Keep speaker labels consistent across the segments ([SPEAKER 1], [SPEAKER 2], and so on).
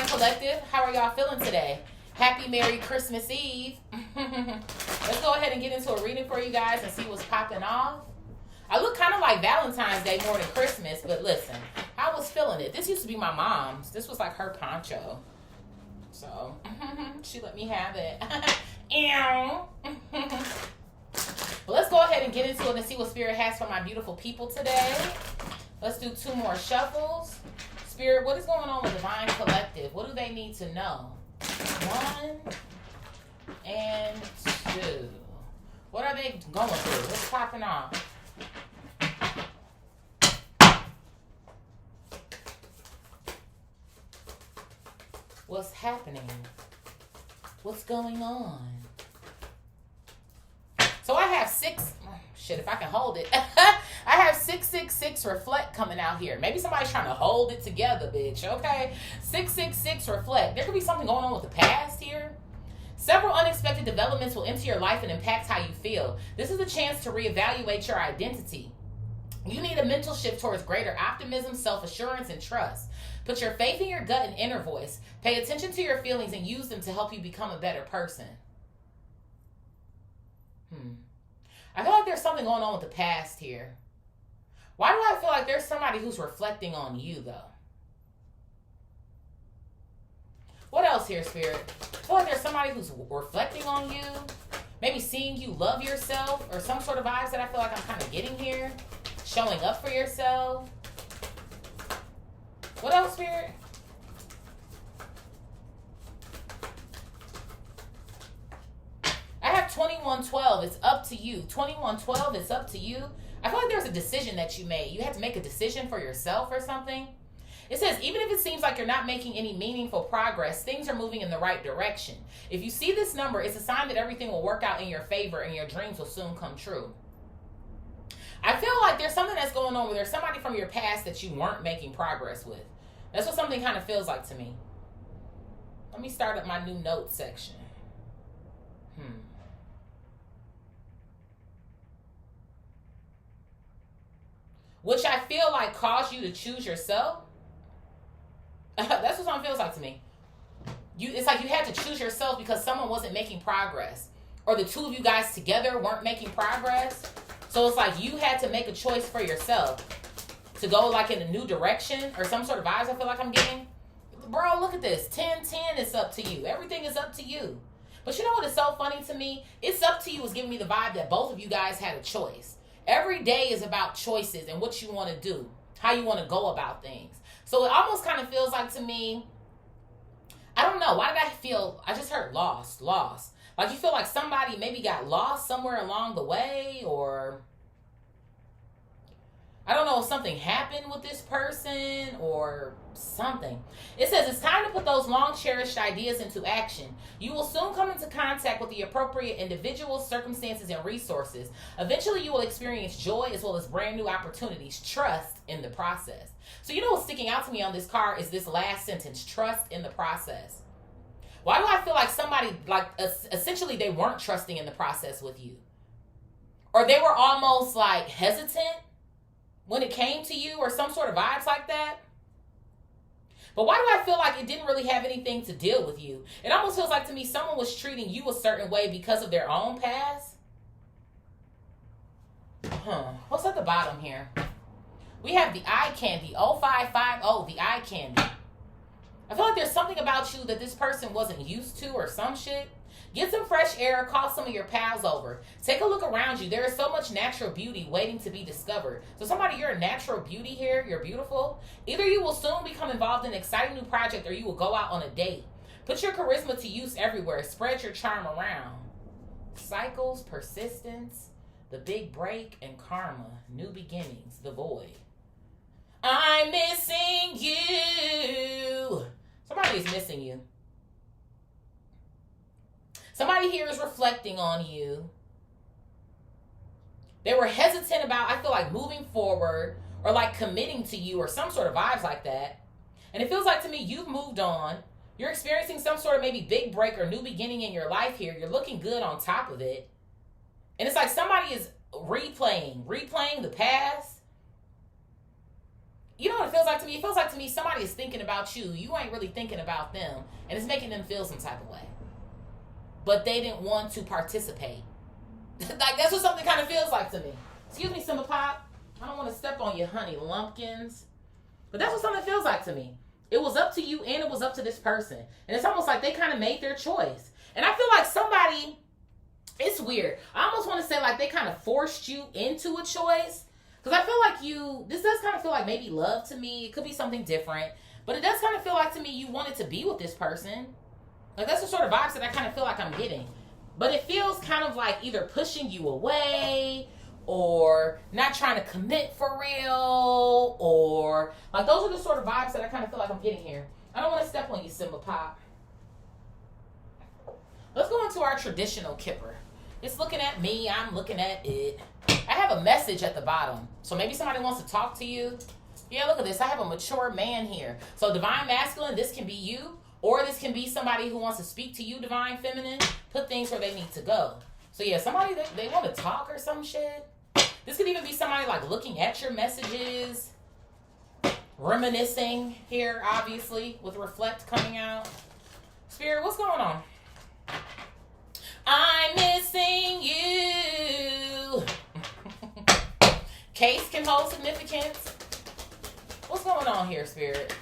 [SPEAKER 1] Collective. How are y'all feeling today? Happy Merry Christmas Eve. Let's go ahead and get into a reading for you guys and see what's popping off. I look kind of like Valentine's Day more than Christmas, but listen, I was feeling it. This used to be my mom's. This was like her poncho. So, she let me have it. But let's go ahead and get into it and see what Spirit has for my beautiful people today. Let's do 2 more shuffles. Spirit, what is going on with Divine Collective? What do they need to know? 1 and 2. What are they going through? What's popping off? What's happening? What's going on? So I have 6. Shit, if I can hold it. I have 666 reflect coming out here. Maybe somebody's trying to hold it together, bitch. Okay? 666 reflect. There could be something going on with the past here. Several unexpected developments will enter your life and impact how you feel. This is a chance to reevaluate your identity. You need a mental shift towards greater optimism, self-assurance, and trust. Put your faith in your gut and inner voice. Pay attention to your feelings and use them to help you become a better person. I feel like there's something going on with the past here. Why do I feel like there's somebody who's reflecting on you, though? What else here, Spirit? I feel like there's somebody who's reflecting on you. Maybe seeing you love yourself or some sort of vibes that I feel like I'm kind of getting here. Showing up for yourself. What else, Spirit? I have 2112. It's up to you. 2112, it's up to you. I feel like there's a decision that you made. You had to make a decision for yourself or something. It says, even if it seems like you're not making any meaningful progress, things are moving in the right direction. If you see this number, it's a sign that everything will work out in your favor and your dreams will soon come true. I feel like there's something that's going on where there's somebody from your past that you weren't making progress with. That's what something kind of feels like to me. Let me start up my new notes section. Which I feel like caused you to choose yourself. That's what something feels like to me. It's like you had to choose yourself because someone wasn't making progress. Or the two of you guys together weren't making progress. So it's like you had to make a choice for yourself to go like in a new direction or some sort of vibes I feel like I'm getting. Bro, look at this. 10-10 is up to you. Everything is up to you. But you know what is so funny to me? It's up to you is giving me the vibe that both of you guys had a choice. Every day is about choices and what you want to do, how you want to go about things. So it almost kind of feels like to me, I don't know. Why did I feel, I just heard lost. Like you feel like somebody maybe got lost somewhere along the way, or I don't know if something happened with this person or something. It says it's time to put those long cherished ideas into action. You will soon come into contact with the appropriate individuals, circumstances, and resources. Eventually you will experience joy as well as brand new opportunities. Trust in the process. So you know what's sticking out to me on this card is this last sentence, trust in the process. Why do I feel like somebody, like essentially they weren't trusting in the process with you? Or they were almost like hesitant when it came to you or some sort of vibes like that? But why do I feel like it didn't really have anything to deal with you? It almost feels like to me someone was treating you a certain way because of their own past. What's at the bottom here? We have the eye candy, 0550, the eye candy. I feel like there's something about you that this person wasn't used to or some shit. Get some fresh air, call some of your pals over. Take a look around you. There is so much natural beauty waiting to be discovered. So somebody, you're a natural beauty here. You're beautiful. Either you will soon become involved in an exciting new project or you will go out on a date. Put your charisma to use everywhere. Spread your charm around. Cycles, persistence, the big break, and karma. New beginnings, the void. I'm missing you. Somebody is missing you. Somebody here is reflecting on you. They were hesitant about, I feel like, moving forward or like committing to you or some sort of vibes like that. And it feels like to me you've moved on. You're experiencing some sort of maybe big break or new beginning in your life here. You're looking good on top of it. And it's like somebody is replaying the past. you know what it feels like to me? It feels like to me somebody is thinking about you. You ain't really thinking about them. And it's making them feel some type of way. But they didn't want to participate. Like, that's what something kind of feels like to me. Excuse me, Simba Pop. I don't want to step on you, honey lumpkins. But that's what something feels like to me. It was up to you and it was up to this person. And it's almost like they kind of made their choice. And I feel like somebody, it's weird. I almost want to say like they kind of forced you into a choice. Because I feel like this does kind of feel like maybe love to me. It could be something different. But it does kind of feel like to me you wanted to be with this person. Like that's the sort of vibes that I kind of feel like I'm getting. But it feels kind of like either pushing you away or not trying to commit for real, or like those are the sort of vibes that I kind of feel like I'm getting here. I don't want to step on you, Simba Pop. Let's go into our traditional kipper. It's looking at me, I'm looking at it. I have a message at the bottom. So maybe somebody wants to talk to you. Yeah, look at this. I have a mature man here. So divine masculine, this can be you. Or this can be somebody who wants to speak to you, divine feminine. Put things where they need to go. So yeah, somebody that they want to talk or some shit. This could even be somebody like looking at your messages. Reminiscing here, obviously, with reflect coming out. Spirit, what's going on? I'm missing you. Case can hold significance. What's going on here, Spirit?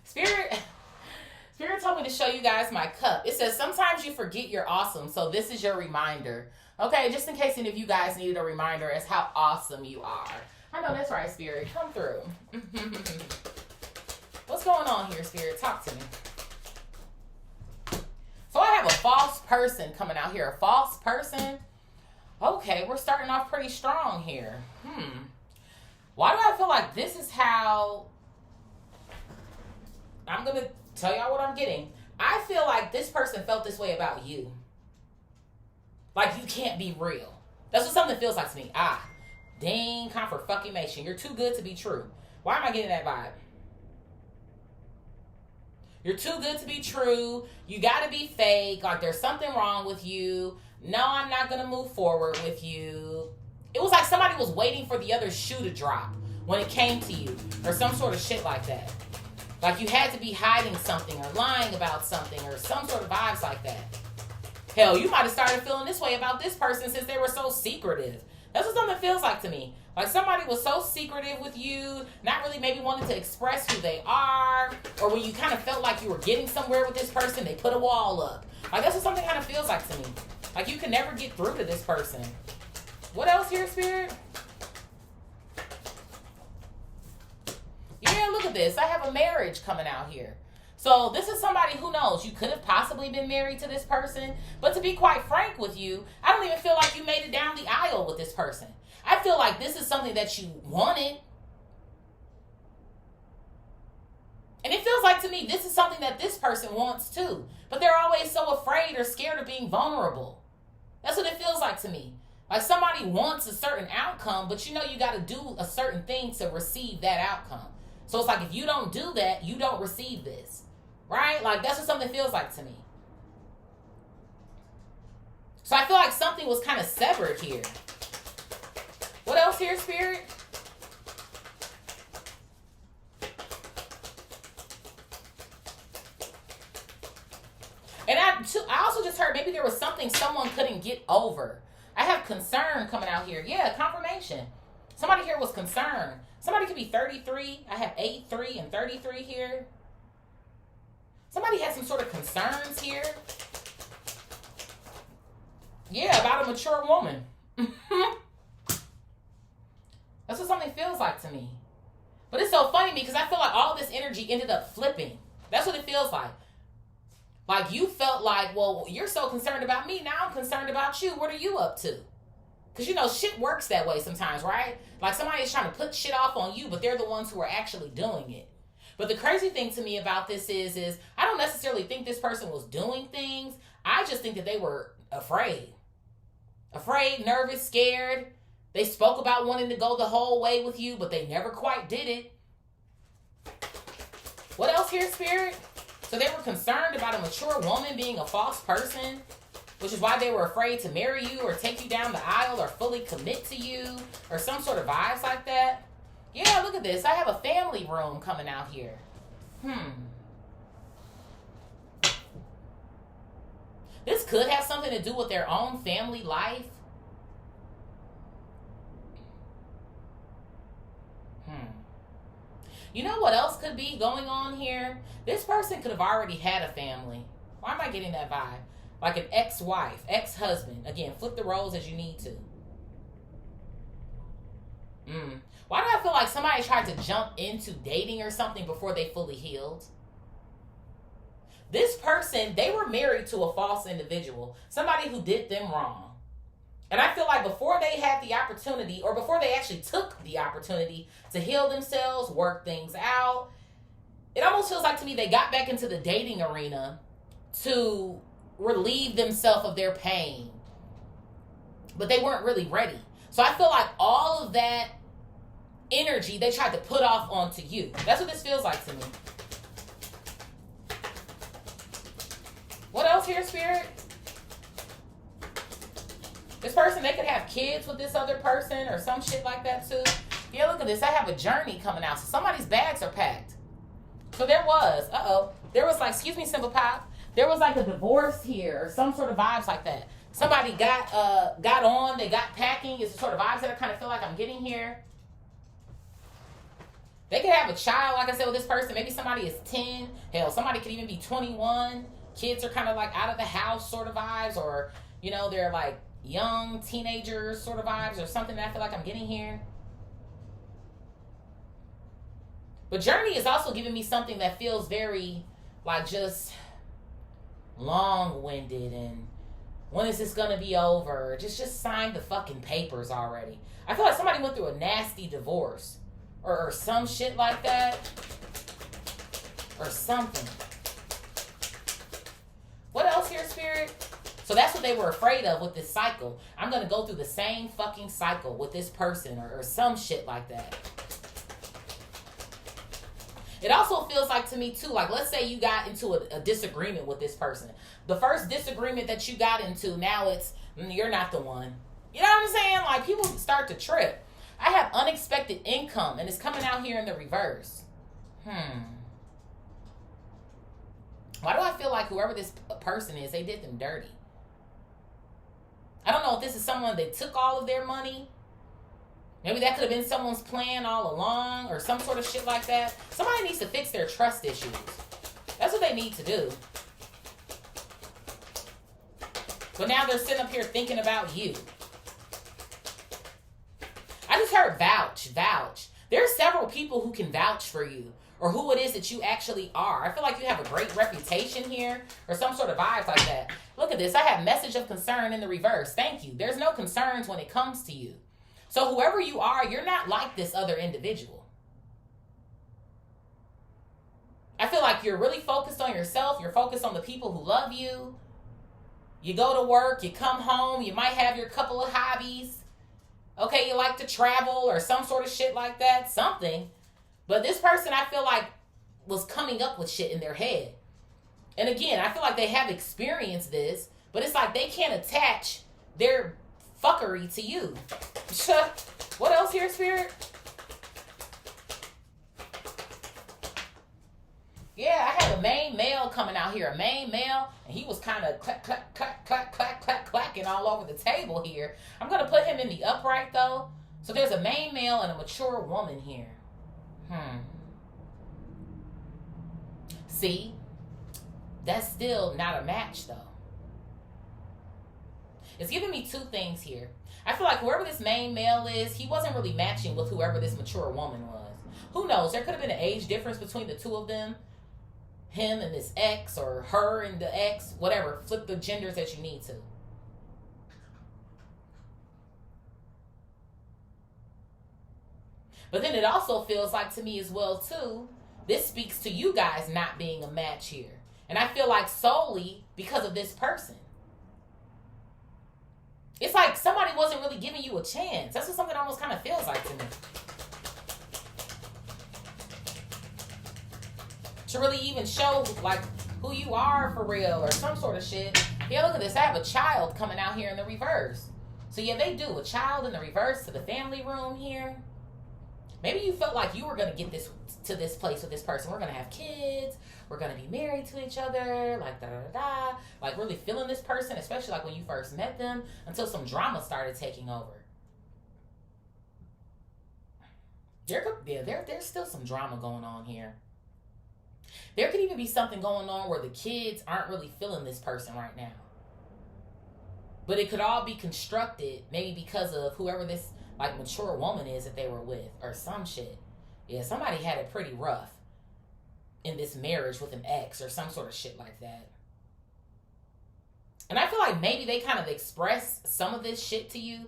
[SPEAKER 1] Spirit told me to show you guys my cup. It says, sometimes you forget you're awesome, so this is your reminder. Okay, just in case any of you guys needed a reminder as how awesome you are. I know that's right, Spirit. Come through. What's going on here, Spirit? Talk to me. So I have a false person coming out here. A false person? Okay, we're starting off pretty strong here. Why do I feel like this is how... I'm going to tell y'all what I'm getting. I feel like this person felt this way about you. Like you can't be real. That's what something feels like to me. Dang, confirmation. You're too good to be true. Why am I getting that vibe? You're too good to be true. You got to be fake. Like there's something wrong with you. No, I'm not going to move forward with you. It was like somebody was waiting for the other shoe to drop when it came to you. Or some sort of shit like that. Like you had to be hiding something or lying about something or some sort of vibes like that. Hell, you might have started feeling this way about this person since they were so secretive. That's what something feels like to me. Like somebody was so secretive with you, not really maybe wanting to express who they are, or when you kind of felt like you were getting somewhere with this person, they put a wall up. Like that's what something kind of feels like to me. Like you can never get through to this person. What else here, Spirit? Yeah, look at this. I have a marriage coming out here. So this is somebody who knows you could have possibly been married to this person. But to be quite frank with you, I don't even feel like you made it down the aisle with this person. I feel like this is something that you wanted. And it feels like to me, this is something that this person wants too. But they're always so afraid or scared of being vulnerable. That's what it feels like to me. Like somebody wants a certain outcome, but you know you got to do a certain thing to receive that outcome. So it's like if you don't do that, you don't receive this. Right? Like that's what something feels like to me. So I feel like something was kind of severed here. What else here, Spirit? And I also just heard maybe there was something someone couldn't get over. I have concern coming out here. Yeah, confirmation. Somebody here was concerned. Somebody could be 33. I have 8, 3, and 33 here. Somebody had some sort of concerns here. Yeah, about a mature woman. That's what something feels like to me. But it's so funny because I feel like all this energy ended up flipping. That's what it feels like. Like you felt like, well, you're so concerned about me. Now I'm concerned about you. What are you up to? Because, you know, shit works that way sometimes, right? Like somebody's trying to put shit off on you, but they're the ones who are actually doing it. But the crazy thing to me about this is I don't necessarily think this person was doing things. I just think that they were afraid. Afraid, nervous, scared. They spoke about wanting to go the whole way with you, but they never quite did it. What else here, Spirit? So they were concerned about a mature woman being a false person. which is why they were afraid to marry you or take you down the aisle or fully commit to you or some sort of vibes like that. Yeah, look at this. I have a family room coming out here. This could have something to do with their own family life. You know what else could be going on here? This person could have already had a family. Why am I getting that vibe? Like an ex-wife, ex-husband. Again, flip the roles as you need to. Why do I feel like somebody tried to jump into dating or something before they fully healed? This person, they were married to a false individual. Somebody who did them wrong. And I feel like before they had the opportunity, or before they actually took the opportunity to heal themselves, work things out, it almost feels like to me they got back into the dating arena to relieve themselves of their pain. But they weren't really ready. So I feel like all of that energy they tried to put off onto you. That's what this feels like to me. What else here, Spirit? This person, they could have kids with this other person or some shit like that too. Yeah, look at this. I have a journey coming out. So somebody's bags are packed. So there was, there was like, excuse me, Simple Pop. There was like a divorce here or some sort of vibes like that. Somebody got on, they got packing. It's the sort of vibes that I kind of feel like I'm getting here. They could have a child, like I said, with this person. Maybe somebody is 10. Hell, somebody could even be 21. Kids are kind of like out of the house sort of vibes, or, you know, they're like young teenagers sort of vibes or something that I feel like I'm getting here. But journey is also giving me something that feels very like just long-winded and when is this gonna be over? Just sign the fucking papers already. I feel like somebody went through a nasty divorce or some shit like that or something. What else here, Spirit? So that's what they were afraid of with this cycle. I'm going to go through the same fucking cycle with this person or some shit like that. It also feels like to me too, like let's say you got into a disagreement with this person. The first disagreement that you got into, now it's, you're not the one. You know what I'm saying? Like people start to trip. I have unexpected income and it's coming out here in the reverse. Why do I feel like whoever this person is, they did them dirty? I don't know if this is someone that took all of their money. Maybe that could have been someone's plan all along or some sort of shit like that. Somebody needs to fix their trust issues. That's what they need to do. But now they're sitting up here thinking about you. I just heard vouch. There are several people who can vouch for you or who it is that you actually are. I feel like you have a great reputation here or some sort of vibes like that. Look at this. I have message of concern in the reverse. Thank you. There's no concerns when it comes to you. So whoever you are, you're not like this other individual. I feel like you're really focused on yourself. You're focused on the people who love you. You go to work, you come home, you might have your couple of hobbies. Okay, you like to travel or some sort of shit like that, something. But this person, I feel like, was coming up with shit in their head. And again, I feel like they have experienced this, but it's like they can't attach their fuckery to you. What else here, Spirit? Yeah, I had a main male coming out here, a main male, and he was kind of clacking all over the table here. I'm going to put him in the upright, though. So there's a main male and a mature woman here. See? That's still not a match, though. It's giving me two things here. I feel like whoever this main male is, he wasn't really matching with whoever this mature woman was. Who knows? There could have been an age difference between the two of them. Him and this ex, or her and the ex, whatever. Flip the genders that you need to. But then it also feels like to me as well, too, this speaks to you guys not being a match here. And I feel like solely because of this person. It's like somebody wasn't really giving you a chance. That's what something almost kind of feels like to me. To really even show like who you are for real or some sort of shit. Yeah, look at this. I have a child coming out here in the reverse. So yeah, they do. A child in the reverse to the family room here. Maybe you felt like you were going to get this to this place with this person. We're going to have kids. We're going to be married to each other. Like, da-da-da-da. Like, really feeling this person, especially like when you first met them, until some drama started taking over. There's still some drama going on here. There could even be something going on where the kids aren't really feeling this person right now. But it could all be constructed maybe because of whoever this like mature woman is that they were with or some shit. Yeah, somebody had it pretty rough in this marriage with an ex or some sort of shit like that. And I feel like maybe they kind of expressed some of this shit to you,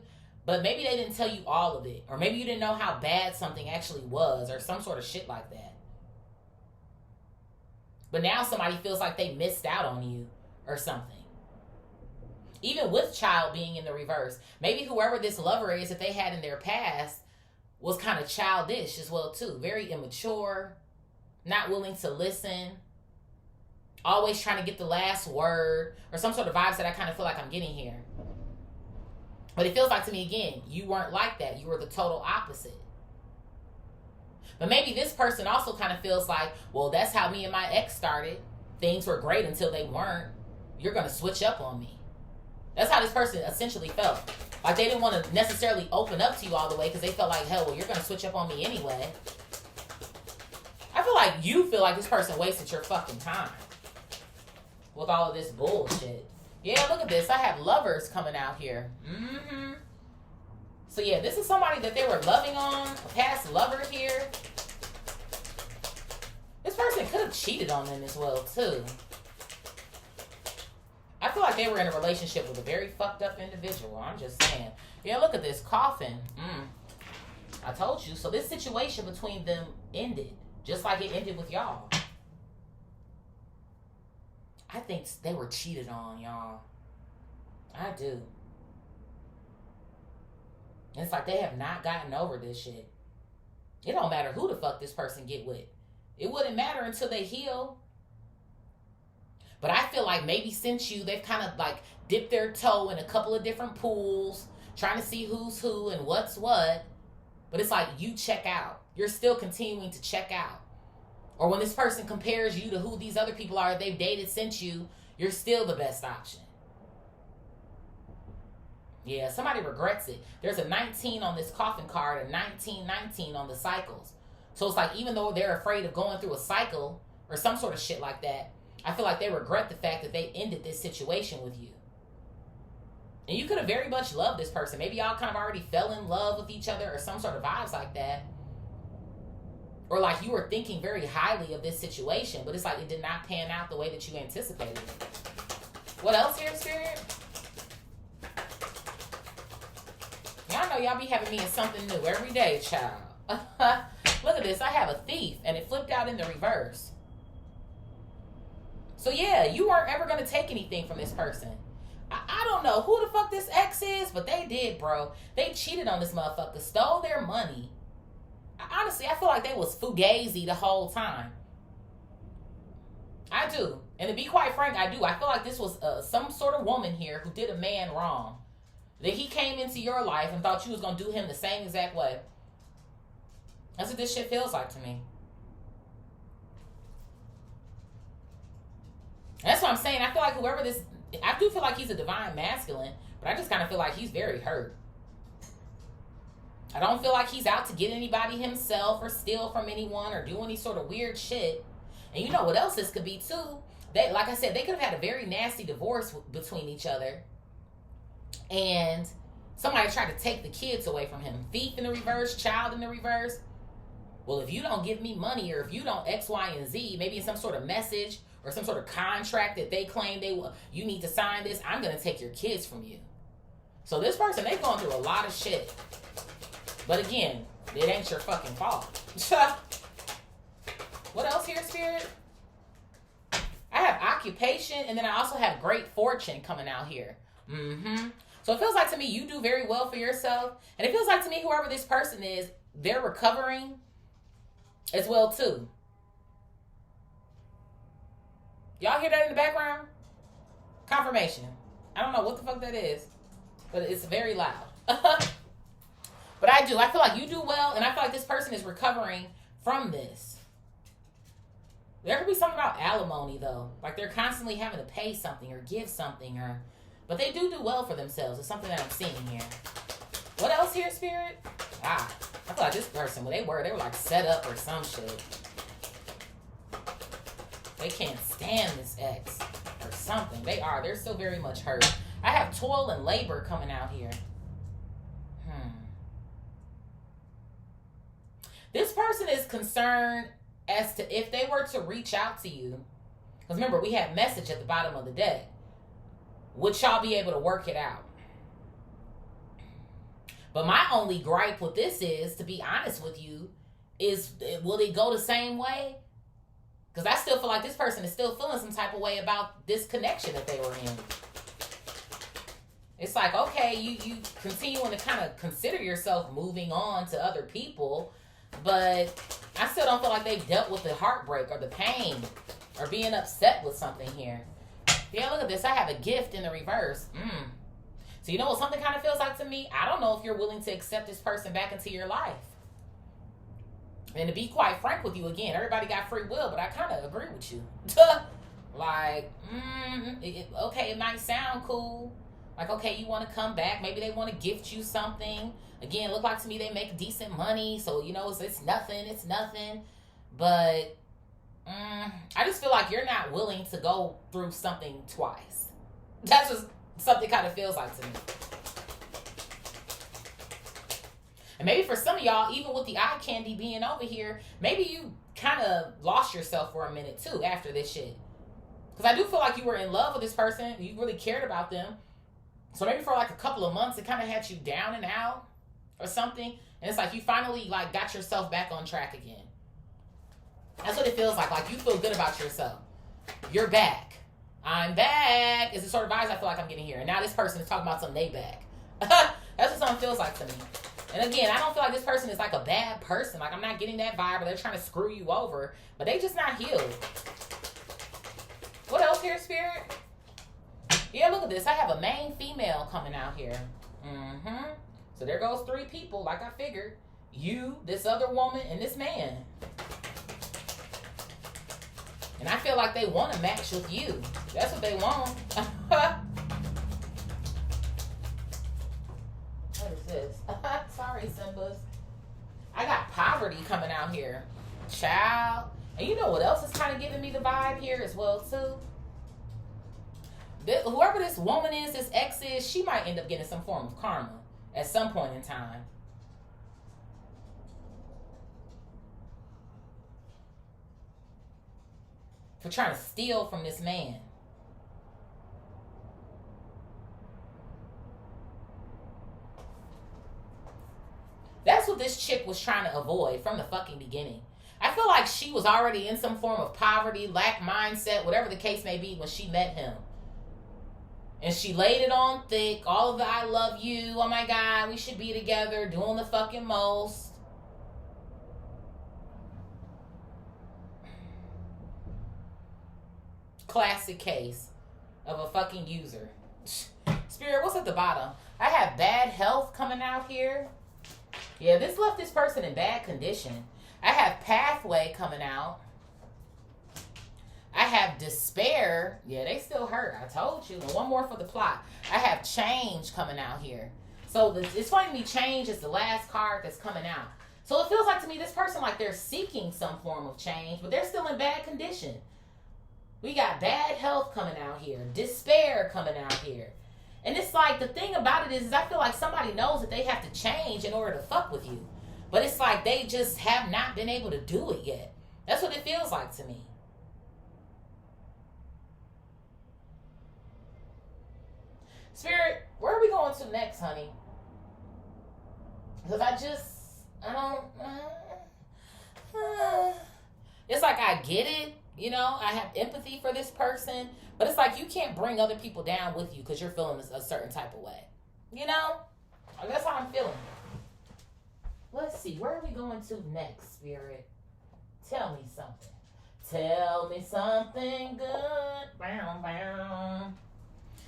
[SPEAKER 1] but maybe they didn't tell you all of it. Or maybe you didn't know how bad something actually was or some sort of shit like that. But now somebody feels like they missed out on you or something. Even with child being in the reverse, maybe whoever this lover is that they had in their past was kind of childish as well too. Very immature, not willing to listen, always trying to get the last word, or some sort of vibes that I kind of feel like I'm getting here. But it feels like to me, again, you weren't like that. You were the total opposite. But maybe this person also kind of feels like, well, that's how me and my ex started. Things were great until they weren't. You're going to switch up on me. That's how this person essentially felt. Like they didn't want to necessarily open up to you all the way because they felt like, hell, well, you're going to switch up on me anyway. I feel like you feel like this person wasted your fucking time with all of this bullshit. Yeah, look at this. I have lovers coming out here. Mm-hmm. So yeah, this is somebody that they were loving on, a past lover here. This person could have cheated on them as well, too. I feel like they were in a relationship with a very fucked up individual. I'm just saying. Yeah, look at this coffin. I told you. So this situation between them ended, just like it ended with y'all. I think they were cheated on, y'all. I do. It's like they have not gotten over this shit. It don't matter who the fuck this person get with. It wouldn't matter until they heal. But I feel like maybe since they've kind of like dipped their toe in a couple of different pools, trying to see who's who and what's what. But it's like you check out. You're still continuing to check out. Or when this person compares you to who these other people are they've dated since you're still the best option. Yeah, somebody regrets it. There's a 19 on this coffin card and 1919 on the cycles. So it's like even though they're afraid of going through a cycle or some sort of shit like that, I feel like they regret the fact that they ended this situation with you. And you could have very much loved this person. Maybe y'all kind of already fell in love with each other or some sort of vibes like that. Or like you were thinking very highly of this situation, but it's like it did not pan out the way that you anticipated it. What else here, Spirit? Y'all know y'all be having me in something new every day, child. Look at this. I have a thief, and it flipped out in the reverse. So yeah, you weren't ever going to take anything from this person. I don't know who the fuck this ex is, but they did, bro. They cheated on this motherfucker, stole their money. Honestly, I feel like they was fugazi the whole time. I do. And to be quite frank, I do. I feel like this was some sort of woman here who did a man wrong. That he came into your life and thought you was going to do him the same exact way. That's what this shit feels like to me. That's what I'm saying. I feel like I do feel like he's a divine masculine, but I just kind of feel like he's very hurt. I don't feel like he's out to get anybody himself or steal from anyone or do any sort of weird shit. And you know what else this could be too? They, like I said, they could have had a very nasty divorce between each other. And somebody tried to take the kids away from him. Thief in the reverse, child in the reverse. Well, if you don't give me money or if you don't X, Y, and Z, maybe in some sort of message or some sort of contract that they claim you need to sign this, I'm going to take your kids from you. So this person, they've gone through a lot of shit. But again, it ain't your fucking fault. What else here, Spirit? I have occupation, and then I also have great fortune coming out here. So it feels like to me, you do very well for yourself. And it feels like to me, whoever this person is, they're recovering as well, too. Y'all hear that in the background? Confirmation. I don't know what the fuck that is, but it's very loud. But I do. I feel like you do well, and I feel like this person is recovering from this. There could be something about alimony, though. Like they're constantly having to pay something or give something, but they do well for themselves. It's something that I'm seeing here. What else here, Spirit? I feel like this person, when they were like set up or some shit. They can't stand this ex or something. They're still very much hurt. I have toil and labor coming out here. This person is concerned as to if they were to reach out to you. Because remember, we had message at the bottom of the deck. Would y'all be able to work it out? But my only gripe with this is, to be honest with you, is will it go the same way? Because I still feel like this person is still feeling some type of way about this connection that they were in. It's like, okay, you continuing to kind of consider yourself moving on to other people, but I still don't feel like they've dealt with the heartbreak or the pain or being upset with something here. Yeah, look at this. I have a gift in the reverse. So you know what something kind of feels like to me? I don't know if you're willing to accept this person back into your life. And to be quite frank with you, again, everybody got free will, but I kind of agree with you. Like, okay, it might sound cool. Like, okay, you want to come back. Maybe they want to gift you something. Again, look like to me they make decent money. So, you know, it's nothing. But I just feel like you're not willing to go through something twice. That's just something kind of feels like to me. And maybe for some of y'all, even with the eye candy being over here, maybe you kind of lost yourself for a minute too after this shit. Because I do feel like you were in love with this person. You really cared about them. So maybe for like a couple of months, it kind of had you down and out or something. And it's like you finally like got yourself back on track again. That's what it feels like. Like you feel good about yourself. You're back. I'm back. Is the sort of vibes I feel like I'm getting here. And now this person is talking about something they back. That's what something feels like to me. And again, I don't feel like this person is like a bad person. Like I'm not getting that vibe or they're trying to screw you over. But they just not healed. What else here, Spirit? Yeah, look at this. I have a main female coming out here. So there goes 3 people, like I figured. You, this other woman, and this man. And I feel like they want to match with you. That's what they want. What is this? Sorry, Simbas. I got poverty coming out here. Child. And you know what else is kind of giving me the vibe here as well, too? Whoever this woman is, this ex is, she might end up getting some form of karma at some point in time. For trying to steal from this man. That's what this chick was trying to avoid from the fucking beginning. I feel like she was already in some form of poverty, lack mindset, whatever the case may be when she met him. And she laid it on thick, all of the I love you, oh my God, we should be together, doing the fucking most. Classic case of a fucking user. Spirit, what's at the bottom? I have bad health coming out here. Yeah, this left this person in bad condition. I have pathway coming out. I have despair. Yeah, they still hurt. I told you. And one more for the plot. I have change coming out here. So it's funny to me, change is the last card that's coming out. So it feels like to me this person, like they're seeking some form of change, but they're still in bad condition. We got bad health coming out here. Despair coming out here. And it's like, the thing about it is I feel like somebody knows that they have to change in order to fuck with you. But it's like they just have not been able to do it yet. That's what it feels like to me. Spirit, where are we going to next, honey? Because I don't... it's like I get it. You know, I have empathy for this person. But it's like you can't bring other people down with you because you're feeling a certain type of way. You know? That's how I'm feeling. Let's see. Where are we going to next, Spirit? Tell me something. Tell me something good. Bow, bow.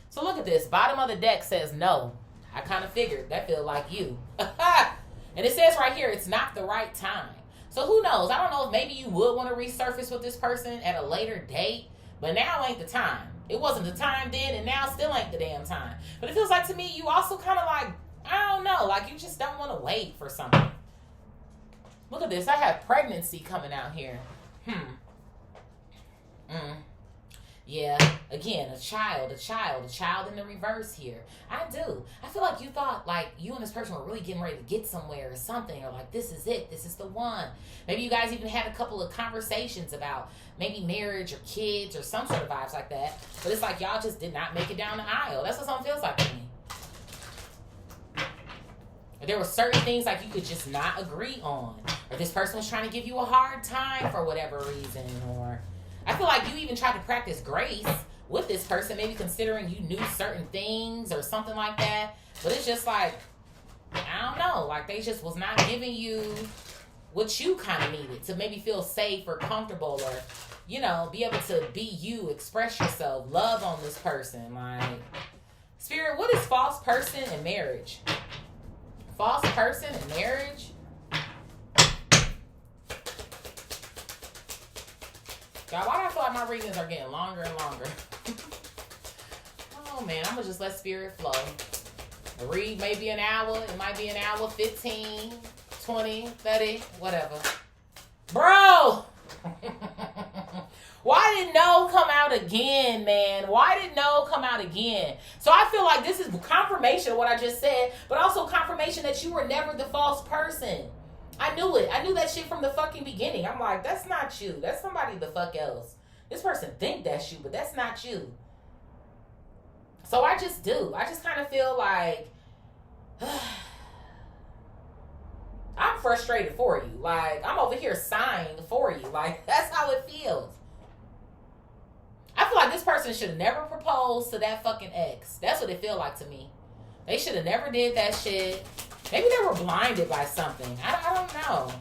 [SPEAKER 1] So look at this. Bottom of the deck says no. I kind of figured that feel like you. And it says right here, it's not the right time. So who knows? I don't know if maybe you would want to resurface with this person at a later date, but now ain't the time. It wasn't the time then, and now still ain't the damn time. But it feels like to me, you also kind of like, I don't know, like you just don't want to wait for something. Look at this. I have pregnancy coming out here. Yeah, again, a child in the reverse here. I do. I feel like you thought like you and this person were really getting ready to get somewhere or something, or like this is it, this is the one. Maybe you guys even had a couple of conversations about maybe marriage or kids or some sort of vibes like that. But it's like y'all just did not make it down the aisle. That's what something feels like to me. There were certain things like you could just not agree on, or this person was trying to give you a hard time for whatever reason, or I feel like you even tried to practice grace with this person, maybe considering you knew certain things or something like that. But it's just like, I don't know, like they just was not giving you what you kind of needed to maybe feel safe or comfortable, or, you know, be able to be you, express yourself, love on this person. Like, Spirit, what is false person in marriage? False person in marriage? God, why do I feel like my readings are getting longer and longer? Oh, man, I'm going to just let Spirit flow. The read may be an hour. It might be an hour, 15, 20, 30, whatever. Bro! Why did no come out again, man? Why did no come out again? So I feel like this is confirmation of what I just said, but also confirmation that you were never the false person. I knew it. I knew that shit from the fucking beginning. I'm like, that's not you. That's somebody the fuck else. This person think that's you, but that's not you. So I just do. I just kind of feel like I'm frustrated for you. Like, I'm over here sighing for you. Like, that's how it feels. I feel like this person should have never proposed to that fucking ex. That's what it feel like to me. They should have never did that shit. Maybe they were blinded by something. I don't know.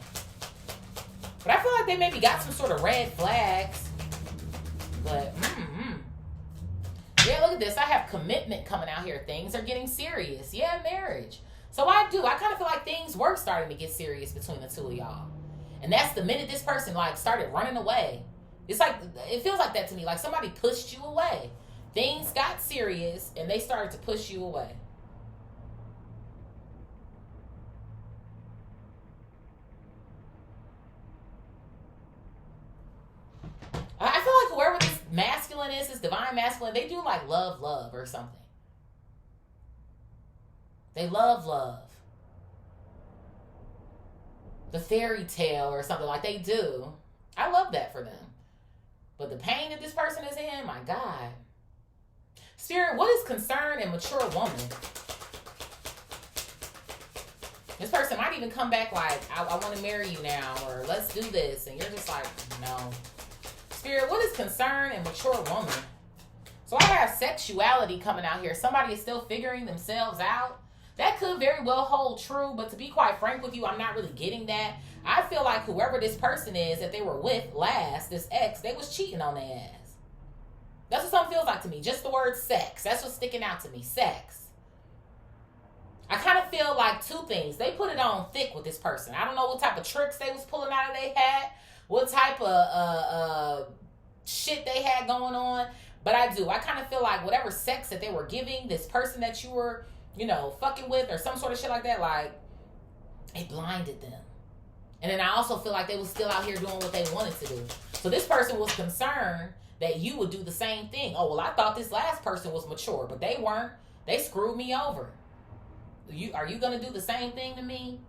[SPEAKER 1] But I feel like they maybe got some sort of red flags. But, yeah, look at this. I have commitment coming out here. Things are getting serious. Yeah, marriage. So I do. I kind of feel like things were starting to get serious between the two of y'all. And that's the minute this person, like, started running away. It's like, it feels like that to me. Like somebody pushed you away. Things got serious, and they started to push you away. I feel like whoever this masculine is, this divine masculine, they do like love or something. They love. The fairy tale or something, like they do. I love that for them. But the pain that this person is in, my God. Spirit, what is concerned and mature woman? This person might even come back like, I want to marry you now, or let's do this. And you're just like, no. Spirit, what is concerned and mature woman? So I have sexuality coming out here. Somebody is still figuring themselves out. That could very well hold true, but to be quite frank with you, I'm not really getting that. I feel like whoever this person is that they were with last, this ex, they was cheating on their ass. That's what something feels like to me. Just the word sex. That's what's sticking out to me. Sex. I kind of feel like two things. They put it on thick with this person. I don't know what type of tricks they was pulling out of their hat, what type of shit they had going on. But I do. I kind of feel like whatever sex that they were giving this person that you were, fucking with or some sort of shit like that, like, it blinded them. And then I also feel like they was still out here doing what they wanted to do. So this person was concerned that you would do the same thing. Oh, well, I thought this last person was mature, but they weren't. They screwed me over. Are you going to do the same thing to me?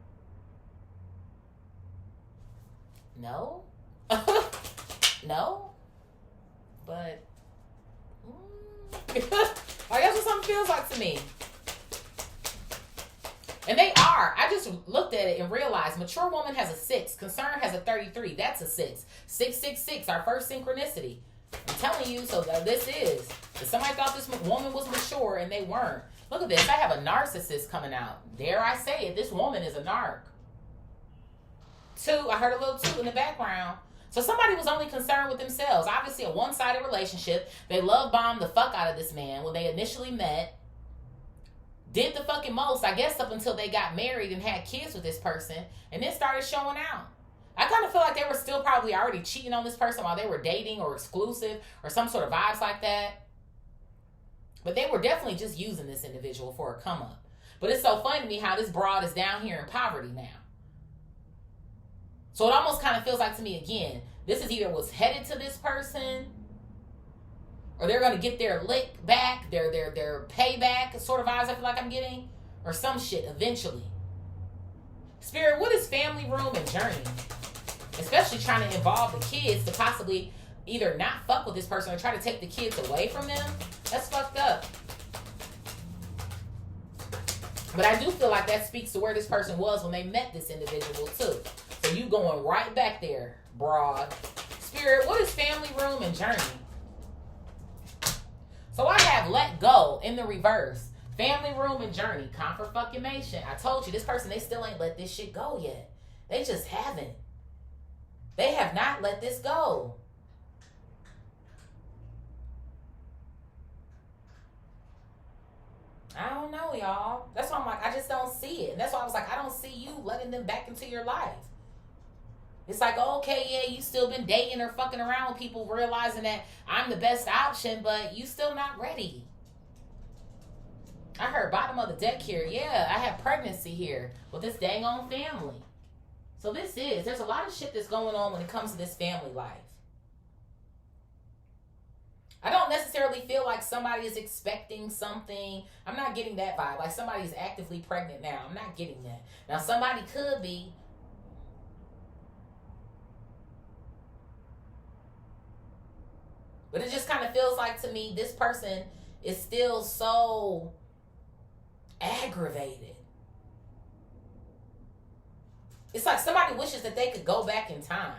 [SPEAKER 1] No. No. But I guess what something feels like to me. And they are. I just looked at it and realized mature woman has a 6. Concern has a 33. That's a 6. 666, our first synchronicity. I'm telling you, so this is. If somebody thought this woman was mature and they weren't. Look at this. I have a narcissist coming out. Dare I say it, this woman is a narc. 2, I heard a little 2 in the background. So somebody was only concerned with themselves. Obviously, a one-sided relationship. They love bombed the fuck out of this man when they initially met. Did the fucking most, I guess, up until they got married and had kids with this person. And then started showing out. I kind of feel like they were still probably already cheating on this person while they were dating or exclusive or some sort of vibes like that. But they were definitely just using this individual for a come up. But it's so funny to me how this broad is down here in poverty now. So it almost kind of feels like to me, again, this is either what's headed to this person, or they're going to get their lick back, their payback sort of vibes I feel like I'm getting, or some shit eventually. Spirit, what is family room and journey? Especially trying to involve the kids to possibly either not fuck with this person or try to take the kids away from them. That's fucked up. But I do feel like that speaks to where this person was when they met this individual too. So you going right back there, broad. Spirit, what is family room and journey? So I have let go in the reverse. Family room and journey. Confirmation. I told you, this person, they still ain't let this shit go yet. They just haven't. They have not let this go. I don't know, y'all. That's why I'm like, I just don't see it. And that's why I was like, I don't see you letting them back into your life. It's like, okay, yeah, you still been dating or fucking around with people, realizing that I'm the best option, but you still not ready. I heard bottom of the deck here. Yeah, I have pregnancy here with this dang on family. So there's a lot of shit that's going on when it comes to this family life. I don't necessarily feel like somebody is expecting something. I'm not getting that vibe. Like somebody's actively pregnant now. I'm not getting that. Now, somebody could be. But it just kind of feels like to me, this person is still so aggravated. It's like somebody wishes that they could go back in time.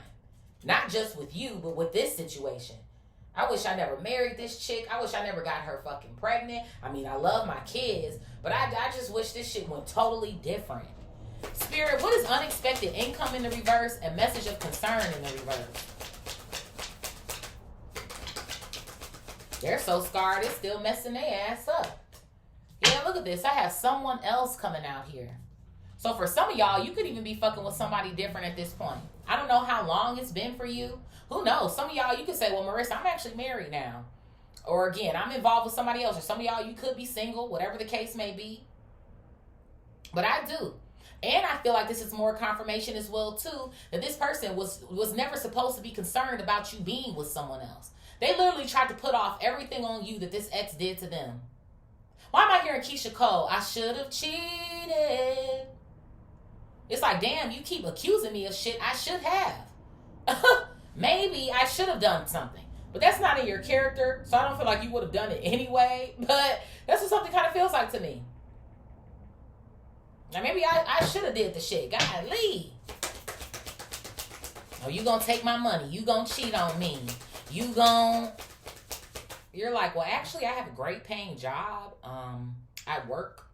[SPEAKER 1] Not just with you, but with this situation. I wish I never married this chick. I wish I never got her fucking pregnant. I mean, I love my kids, but I just wish this shit went totally different. Spirit, what is unexpected income in the reverse and message of concern in the reverse? They're so scarred, it's still messing their ass up. Yeah, look at this. I have someone else coming out here. So for some of y'all, you could even be fucking with somebody different at this point. I don't know how long it's been for you. Who knows? Some of y'all, you could say, well, Marisa, I'm actually married now. Or again, I'm involved with somebody else. Or some of y'all, you could be single, whatever the case may be. But I do. And I feel like this is more confirmation as well, too, that this person was never supposed to be concerned about you being with someone else. They literally tried to put off everything on you that this ex did to them. Why am I hearing Keisha Cole? I should have cheated. It's like, damn, you keep accusing me of shit I should have. Maybe I should have done something. But that's not in your character, so I don't feel like you would have done it anyway. But that's what something kind of feels like to me. Now, maybe I should have did the shit. Golly. Oh, you gonna take my money. You gonna cheat on me. You're like, well, actually, I have a great paying job. I work.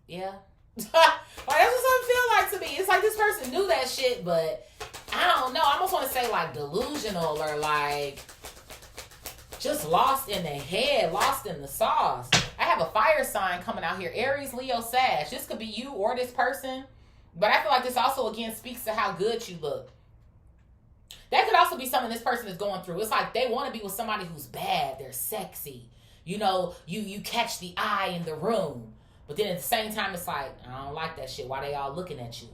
[SPEAKER 1] Yeah. Like, that's what something feel like to me. It's like this person knew that shit, but I don't know. I almost want to say like delusional or like just lost in the head, lost in the sauce. I have a fire sign coming out here. Aries, Leo, Sag. This could be you or this person. But I feel like this also, again, speaks to how good you look. That could also be something this person is going through. It's like they want to be with somebody who's bad. They're sexy. You know, you catch the eye in the room. But then at the same time, it's like, I don't like that shit. Why they all looking at you?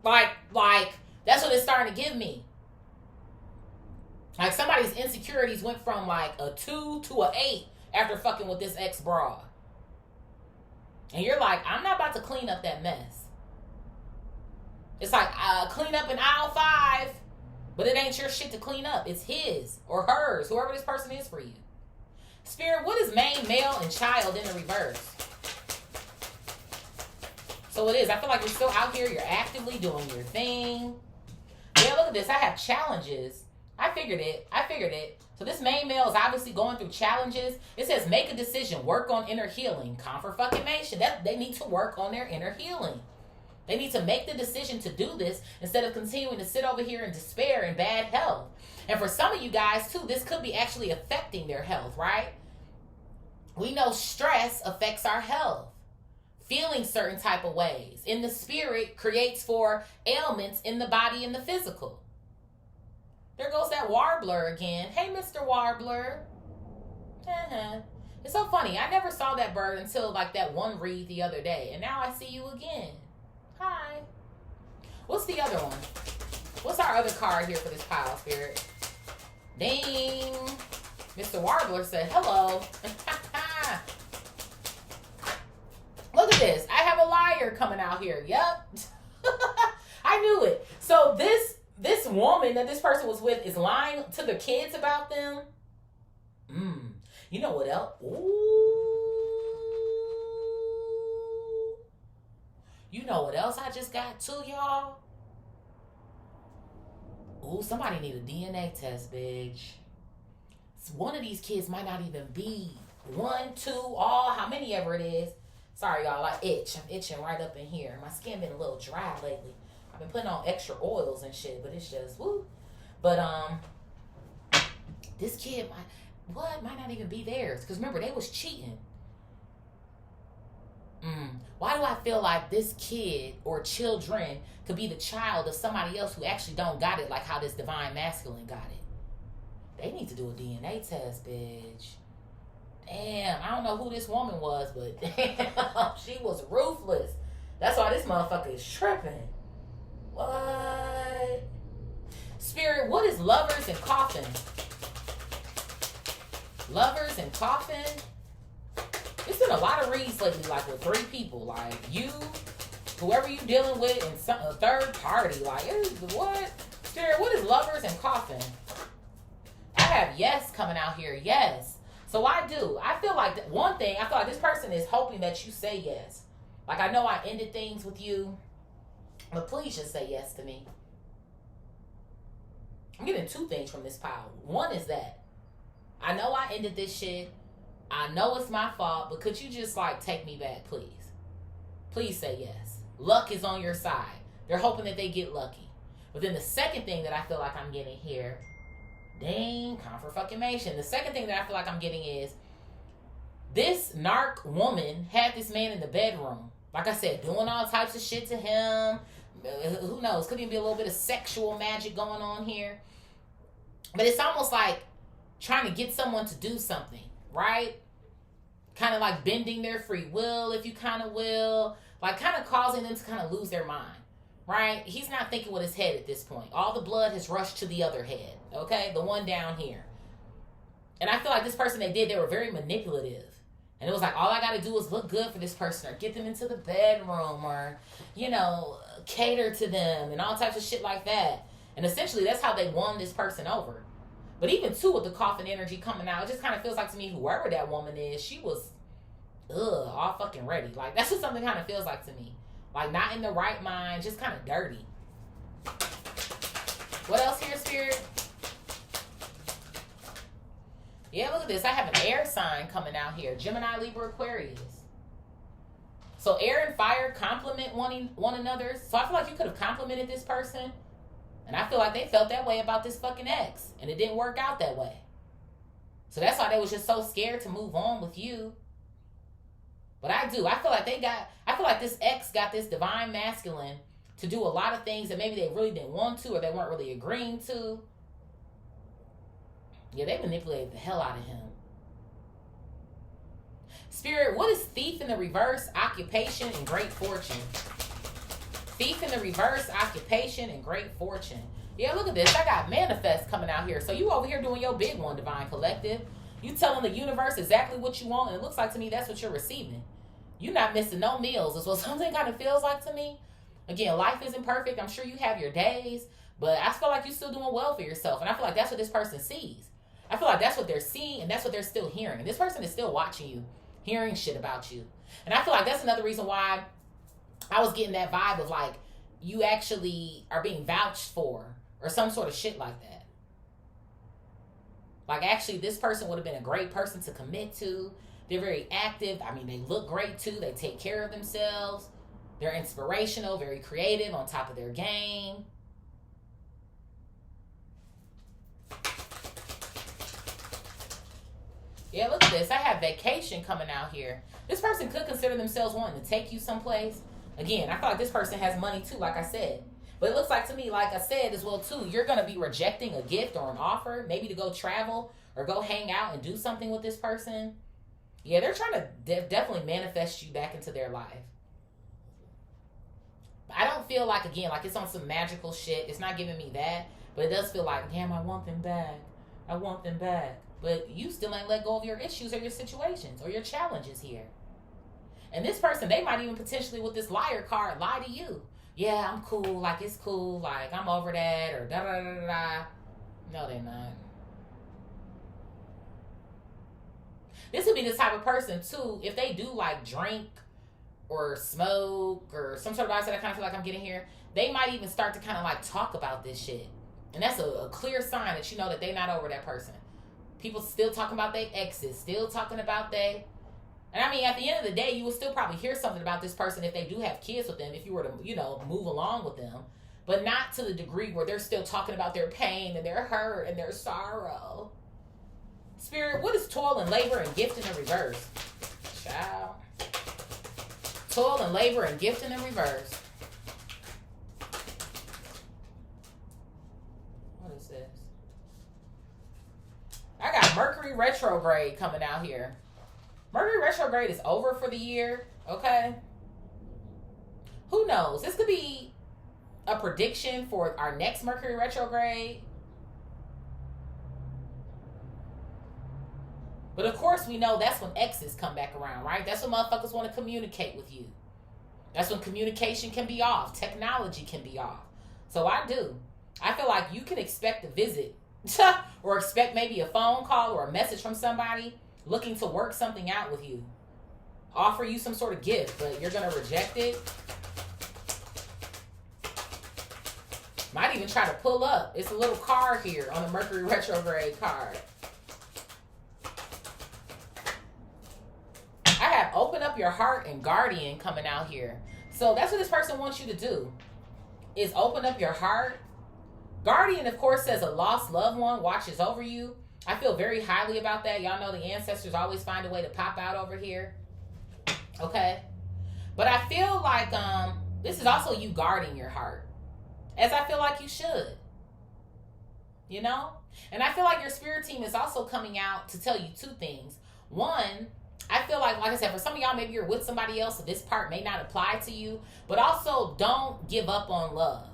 [SPEAKER 1] Like, that's what it's starting to give me. Like somebody's insecurities went from like a 2 to a 8 after fucking with this ex-broad. And you're like, I'm not about to clean up that mess. It's like, clean up in aisle 5, but it ain't your shit to clean up. It's his or hers, whoever this person is for you. Spirit, what is main, male, and child in the reverse? So it is. I feel like you're still out here. You're actively doing your thing. Yeah, look at this. I have challenges. I figured it. So this main male is obviously going through challenges. It says make a decision. Work on inner healing. Confirmation. That they need to work on their inner healing. They need to make the decision to do this instead of continuing to sit over here in despair and bad health. And for some of you guys, too, this could be actually affecting their health, right? We know stress affects our health. Feeling certain type of ways in the spirit creates for ailments in the body and the physical. There goes that warbler again. Hey, Mr. Warbler. It's so funny. I never saw that bird until like that one read the other day. And now I see you again. Hi. What's the other one? What's our other card here for this pile, Spirit? Ding. Mr. Warbler said hello. Look at this. I have a liar coming out here. Yep. I knew it. So this woman that this person was with is lying to the kids about them. You know what else? Ooh. You know what else I just got too, y'all? Ooh, somebody need a DNA test, bitch. One of these kids might not even be 1, 2, all, how many ever it is. Sorry, y'all, I itch. I'm itching right up in here. My skin been a little dry lately. I've been putting on extra oils and shit, but it's just, woo. But, this kid might not even be theirs. Because remember, they was cheating. Why do I feel like this kid or children could be the child of somebody else who actually don't got it like how this divine masculine got it? They need to do a DNA test, bitch. Damn, I don't know who this woman was, but damn, she was ruthless. That's why this motherfucker is tripping. What? Spirit, what is lovers and coffin? Lovers and coffin? It's been a lot of reads lately, like with 3 people. Like you, whoever you dealing with, and a third party. Like, what? Spirit, what is lovers and coffin? I have yes coming out here. Yes. So I do. I feel like one thing, I feel like this person is hoping that you say yes. Like, I know I ended things with you, but please just say yes to me. I'm getting 2 things from this pile. One is that I know I ended this shit. I know it's my fault, but could you just like take me back, please? Please say yes. Luck is on your side. They're hoping that they get lucky. But then the second thing that I feel like I'm getting here, dang, confirmation. The second thing that I feel like I'm getting is this narc woman had this man in the bedroom. Like I said, doing all types of shit to him. Who knows? Could even be a little bit of sexual magic going on here. But it's almost like trying to get someone to do something, right? Kind of like bending their free will, if you kind of will. Like kind of causing them to kind of lose their mind, right? He's not thinking with his head at this point. All the blood has rushed to the other head, okay? The one down here. And I feel like this person they were very manipulative. And it was like, all I got to do is look good for this person or get them into the bedroom or, you know, cater to them and all types of shit like that. And essentially, that's how they won this person over. But even, too, with the coffin energy coming out, it just kind of feels like to me, whoever that woman is, she was, all fucking ready. Like, that's what something kind of feels like to me. Like, not in the right mind, just kind of dirty. What else here, Spirit? Yeah, look at this. I have an air sign coming out here. Gemini, Libra, Aquarius. So air and fire complement one another. So I feel like you could have complimented this person. And I feel like they felt that way about this fucking ex. And it didn't work out that way. So that's why they was just so scared to move on with you. But I feel like this ex got this divine masculine to do a lot of things that maybe they really didn't want to or they weren't really agreeing to. Yeah, they manipulated the hell out of him. Spirit, what is thief in the reverse, occupation, and great fortune? Thief in the reverse, occupation, and great fortune. Yeah, look at this. I got manifest coming out here. So you over here doing your big one, Divine Collective. You telling the universe exactly what you want, and it looks like to me that's what you're receiving. You're not missing no meals is what something kind of feels like to me. Again, life isn't perfect. I'm sure you have your days, but I feel like you're still doing well for yourself. And I feel like that's what this person sees. I feel like that's what they're seeing, and that's what they're still hearing. And this person is still watching you, hearing shit about you. And I feel like that's another reason why I was getting that vibe of like, you actually are being vouched for or some sort of shit like that. Like, actually, this person would have been a great person to commit to. They're very active. I mean, they look great, too. They take care of themselves. They're inspirational, very creative, on top of their game. Yeah, look at this. I have vacation coming out here. This person could consider themselves wanting to take you someplace. Again, I feel like this person has money too, like I said. But it looks like to me, like I said as well too, you're going to be rejecting a gift or an offer, maybe to go travel or go hang out and do something with this person. Yeah, they're trying to definitely manifest you back into their life. I don't feel like, again, like it's on some magical shit. It's not giving me that. But it does feel like, damn, I want them back. I want them back. But you still ain't let go of your issues or your situations or your challenges here. And this person, they might even potentially, with this liar card, lie to you. Yeah, I'm cool. Like, it's cool. Like, I'm over that. Or da-da-da-da-da. No, they're not. This would be the type of person, too, if they do, like, drink or smoke or some sort of vibe that I kind of feel like I'm getting here, they might even start to kind of, like, talk about this shit. And that's a clear sign that you know that they're not over that person. People still talking about their exes, still talking about they. And I mean, at the end of the day, you will still probably hear something about this person if they do have kids with them, if you were to, you know, move along with them. But not to the degree where they're still talking about their pain and their hurt and their sorrow. Spirit, what is toil and labor and gift in the reverse? Child. Toil and labor and gift in the reverse. What is this? I got Mercury retrograde coming out here. Mercury retrograde is over for the year, okay? Who knows? This could be a prediction for our next Mercury retrograde. But of course, we know that's when exes come back around, right? That's when motherfuckers want to communicate with you. That's when communication can be off. Technology can be off. So I feel like you can expect a visit or expect maybe a phone call or a message from somebody looking to work something out with you. Offer you some sort of gift, but you're going to reject it. Might even try to pull up. It's a little card here on the Mercury retrograde card. I have open up your heart and guardian coming out here. So that's what this person wants you to do, is open up your heart. Guardian, of course, says a lost loved one watches over you. I feel very highly about that. Y'all know the ancestors always find a way to pop out over here. Okay? But I feel like this is also you guarding your heart, as I feel like you should. You know? And I feel like your spirit team is also coming out to tell you two things. One, I feel like I said, for some of y'all, maybe you're with somebody else, so this part may not apply to you. But also, don't give up on love.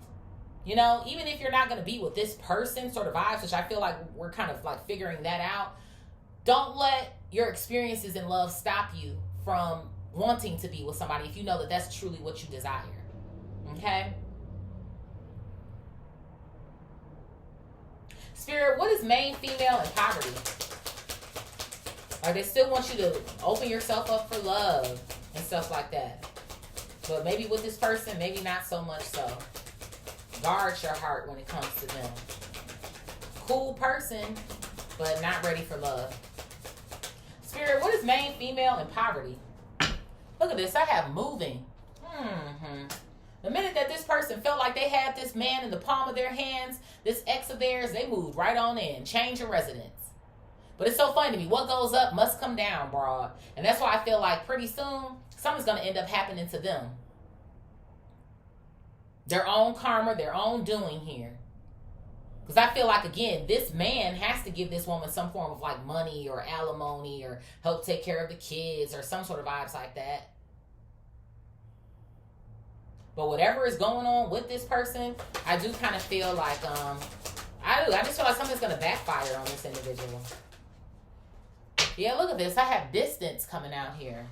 [SPEAKER 1] You know, even if you're not going to be with this person sort of vibes, which I feel like we're kind of like figuring that out. Don't let your experiences in love stop you from wanting to be with somebody if you know that that's truly what you desire. Okay? Spirit, what is main female in poverty? Like, they still want you to open yourself up for love and stuff like that. But maybe with this person, maybe not so much so. Guard your heart when it comes to them. Cool person, but not ready for love. Spirit, what is main female in poverty? Look at this. I have moving. The minute that this person felt like they had this man in the palm of their hands, this ex of theirs, they moved right on in. Change your residence. But it's so funny to me. What goes up must come down, broad. And that's why I feel like pretty soon, something's going to end up happening to them. Their own karma, their own doing here. Because I feel like, again, this man has to give this woman some form of like money or alimony or help take care of the kids or some sort of vibes like that. But whatever is going on with this person, I do kind of feel like, I just feel like something's going to backfire on this individual. Yeah, look at this. I have distance coming out here.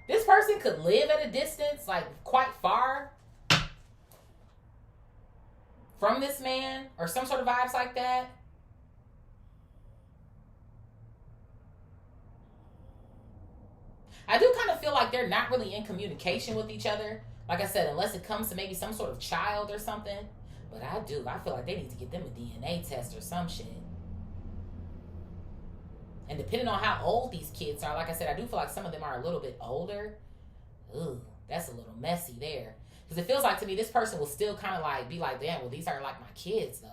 [SPEAKER 1] This person could live at a distance, like quite far from this man or some sort of vibes like that. I do kind of feel like they're not really in communication with each other. Like I said, unless it comes to maybe some sort of child or something. But I feel like they need to get them a DNA test or some shit. And depending on how old these kids are, like I said, I do feel like some of them are a little bit older. Ooh, that's a little messy there. Because it feels like to me this person will still kind of like be like, damn, well, these are like my kids though.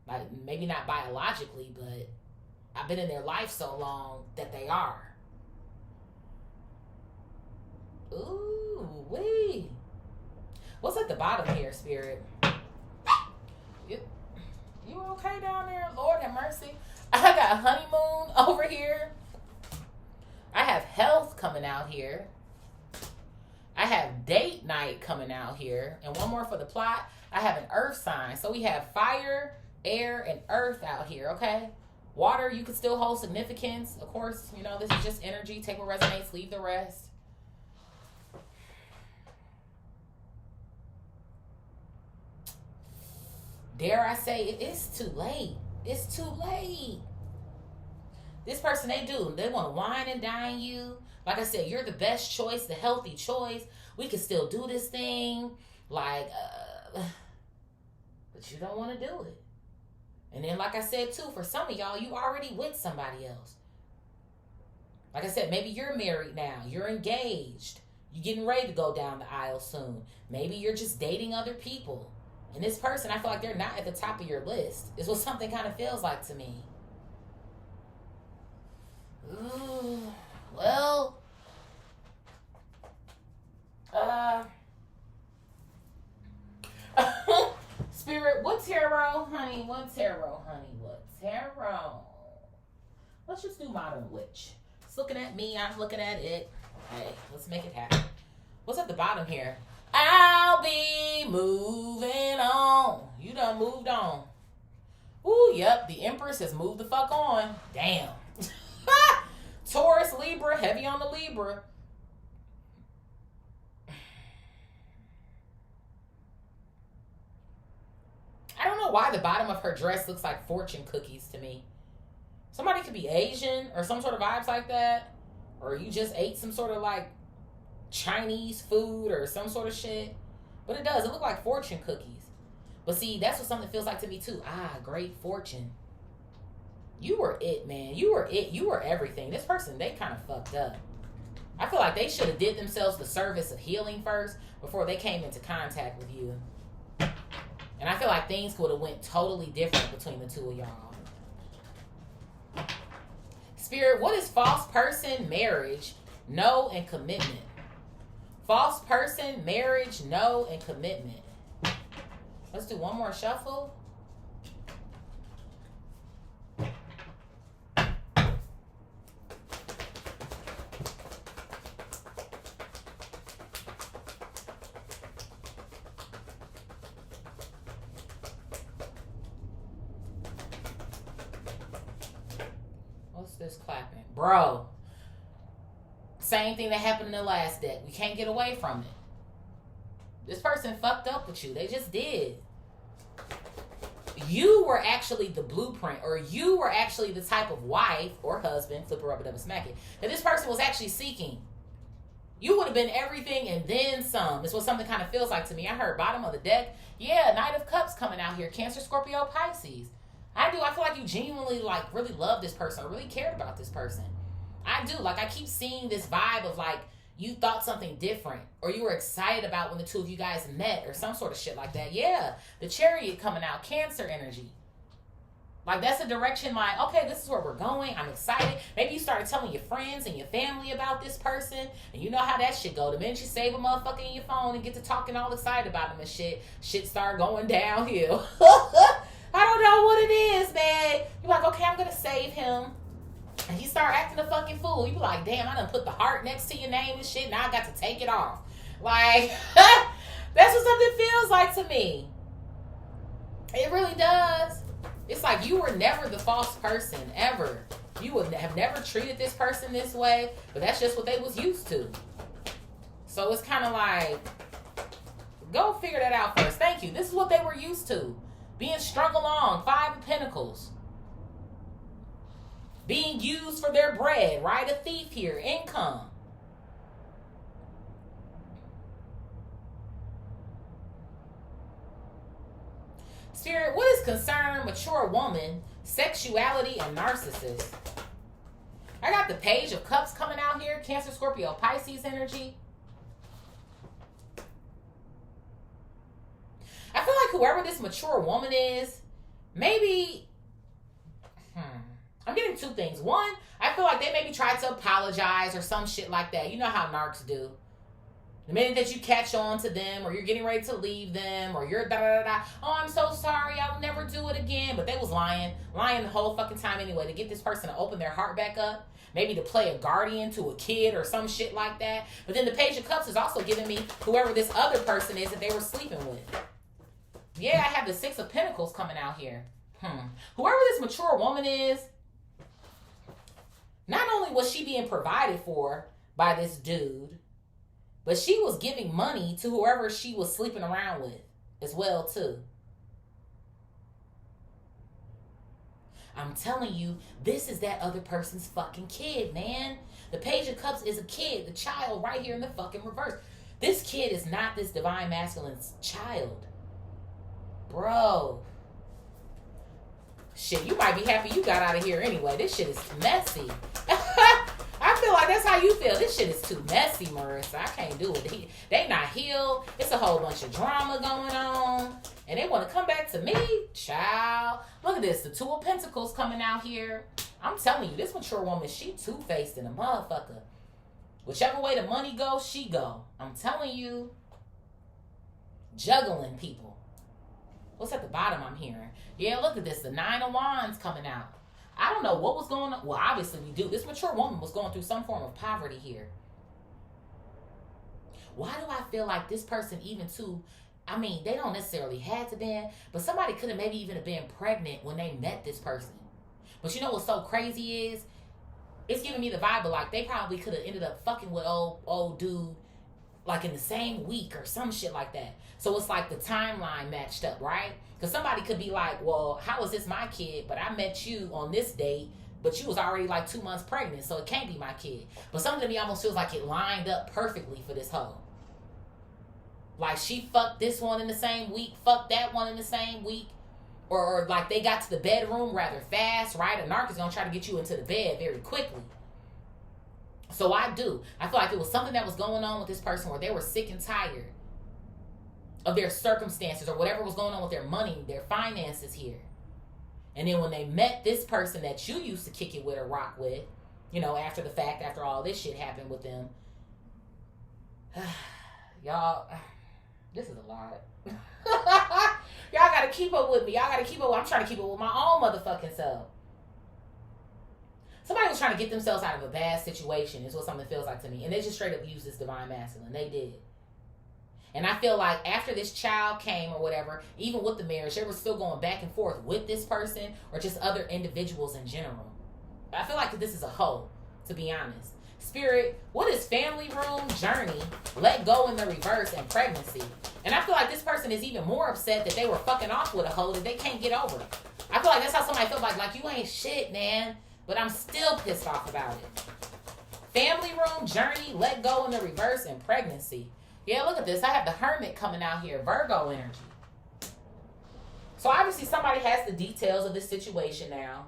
[SPEAKER 1] Like maybe not biologically, but I've been in their life so long that they are. Ooh, wee. What's at the bottom here, Spirit? You okay down there? Lord have mercy. I got honeymoon over here. I have health coming out here. I have date night coming out here. And one more for the plot. I have an earth sign. So we have fire, air, and earth out here, okay? Water, you can still hold significance. Of course, you know, this is just energy. Take what resonates, leave the rest. Dare I say it is too late. It's too late. This person, they want to wine and dine you. Like I said, you're the best choice, the healthy choice. We can still do this thing. Like, but you don't want to do it. And then, like I said, too, for some of y'all, you already with somebody else. Like I said, maybe you're married now. You're engaged. You're getting ready to go down the aisle soon. Maybe you're just dating other people. And this person, I feel like they're not at the top of your list. Is what something kind of feels like to me. Ooh, well, Spirit, what tarot, honey? What tarot, honey? What tarot? Let's just do Modern Witch. It's looking at me. I'm looking at it. Hey, let's make it happen. What's at the bottom here? I'll be moving on. You done moved on. Ooh, yep. The Empress has moved the fuck on. Damn. Taurus, Libra, heavy on the Libra. I don't know why the bottom of her dress looks like fortune cookies to me. Somebody could be Asian or some sort of vibes like that. Or you just ate some sort of like Chinese food or some sort of shit. But it does. It look like fortune cookies. But see, that's what something feels like to me too. Ah, great fortune. You were it, man. You were it. You were everything. This person, they kind of fucked up. I feel like they should have did themselves the service of healing first before they came into contact with you. And I feel like things would have went totally different between the two of y'all. Spirit, what is false person, marriage, no, and commitment? False person, marriage, no, and commitment. Let's do one more shuffle. What's this clapping? Bro. Same thing that happened in the last deck. We can't get away from it. This person fucked up with you. They just did. You were actually the blueprint, or you were actually the type of wife or husband, flip it, rub it, double smack it, that this person was actually seeking. You would have been everything and then some. It's what something kind of feels like to me. I heard bottom of the deck. Yeah, Knight of Cups coming out here. Cancer, Scorpio, Pisces. I do. I feel like you genuinely like really love this person or really cared about this person. I do. Like I keep seeing this vibe of like you thought something different or you were excited about when the two of you guys met or some sort of shit like that. Yeah, the Chariot coming out, Cancer energy. Like that's a direction like, okay, this is where we're going. I'm excited. Maybe you started telling your friends and your family about this person and you know how that shit go. The minute you save a motherfucker in your phone and get to talking all excited about them and shit start going downhill. I don't know what it is, man. You're like, okay, I'm going to save him. And he start acting a fucking fool. You be like, damn, I done put the heart next to your name and shit. Now I got to take it off. Like, that's what something feels like to me. It really does. It's like you were never the false person, ever. You would have never treated this person this way, but that's just what they was used to. So it's kind of like, go figure that out first. Thank you. This is what they were used to. Being strung along, 5 of Pentacles. Being used for their bread, right? A thief here, income. Spirit, what is concern, mature woman, sexuality, and narcissist? I got the Page of Cups coming out here. Cancer, Scorpio, Pisces energy. I feel like whoever this mature woman is, maybe, I'm getting two things. One, I feel like they maybe tried to apologize or some shit like that. You know how narcs do. The minute that you catch on to them, or you're getting ready to leave them, or you're da-da-da-da, oh, I'm so sorry, I'll never do it again. But they was lying the whole fucking time anyway, to get this person to open their heart back up. Maybe to play a guardian to a kid or some shit like that. But then the Page of Cups is also giving me whoever this other person is that they were sleeping with. Yeah, I have the Six of Pentacles coming out here. Whoever this mature woman is, not only was she being provided for by this dude, but she was giving money to whoever she was sleeping around with as well, too. I'm telling you, this is that other person's fucking kid, man. The Page of Cups is a kid, the child right here in the fucking reverse. This kid is not this divine masculine's child. Bro. Shit, you might be happy you got out of here anyway. This shit is messy. I feel like that's how you feel. This shit is too messy, Marisa. I can't do it. They not healed. It's a whole bunch of drama going on. And they want to come back to me? Child. Look at this. The Two of Pentacles coming out here. I'm telling you, this mature woman, she two-faced in a motherfucker. Whichever way the money goes, she go. I'm telling you. Juggling people. What's at the bottom I'm hearing? Yeah, look at this. The Nine of Wands coming out. I don't know what was going on. Well, obviously we do. This mature woman was going through some form of poverty here. Why do I feel like this person even too, I mean, they don't necessarily had to be, but somebody could have maybe even have been pregnant when they met this person. But you know what's so crazy is, it's giving me the vibe of like they probably could have ended up fucking with old dude like in the same week or some shit like that. So it's like the timeline matched up, right? Because somebody could be like, well, how is this my kid? But I met you on this date, but you was already like 2 months pregnant, so it can't be my kid. But something to me almost feels like it lined up perfectly for this hoe. Like she fucked this one in the same week, fucked that one in the same week. Or like they got to the bedroom rather fast, right? A narc is going to try to get you into the bed very quickly. So I feel like it was something that was going on with this person where they were sick and tired of their circumstances or whatever was going on with their money, their finances here. And then when they met this person that you used to kick it with or rock with, you know, after the fact, after all this shit happened with them, y'all, this is a lot. Y'all got to keep up with me. Y'all got to keep up. I'm trying to keep up with my own motherfucking self. Somebody was trying to get themselves out of a bad situation is what something feels like to me. And they just straight up used this divine masculine. They did. And I feel like after this child came or whatever, even with the marriage, they were still going back and forth with this person or just other individuals in general. I feel like this is a hoe, to be honest. Spirit, what is family room, journey, let go in the reverse, and pregnancy? And I feel like this person is even more upset that they were fucking off with a hoe that they can't get over. I feel like that's how somebody feels like you ain't shit, man. But I'm still pissed off about it. Family room, journey, let go in the reverse, and pregnancy. Yeah, look at this. I have the Hermit coming out here. Virgo energy. So obviously somebody has the details of this situation now.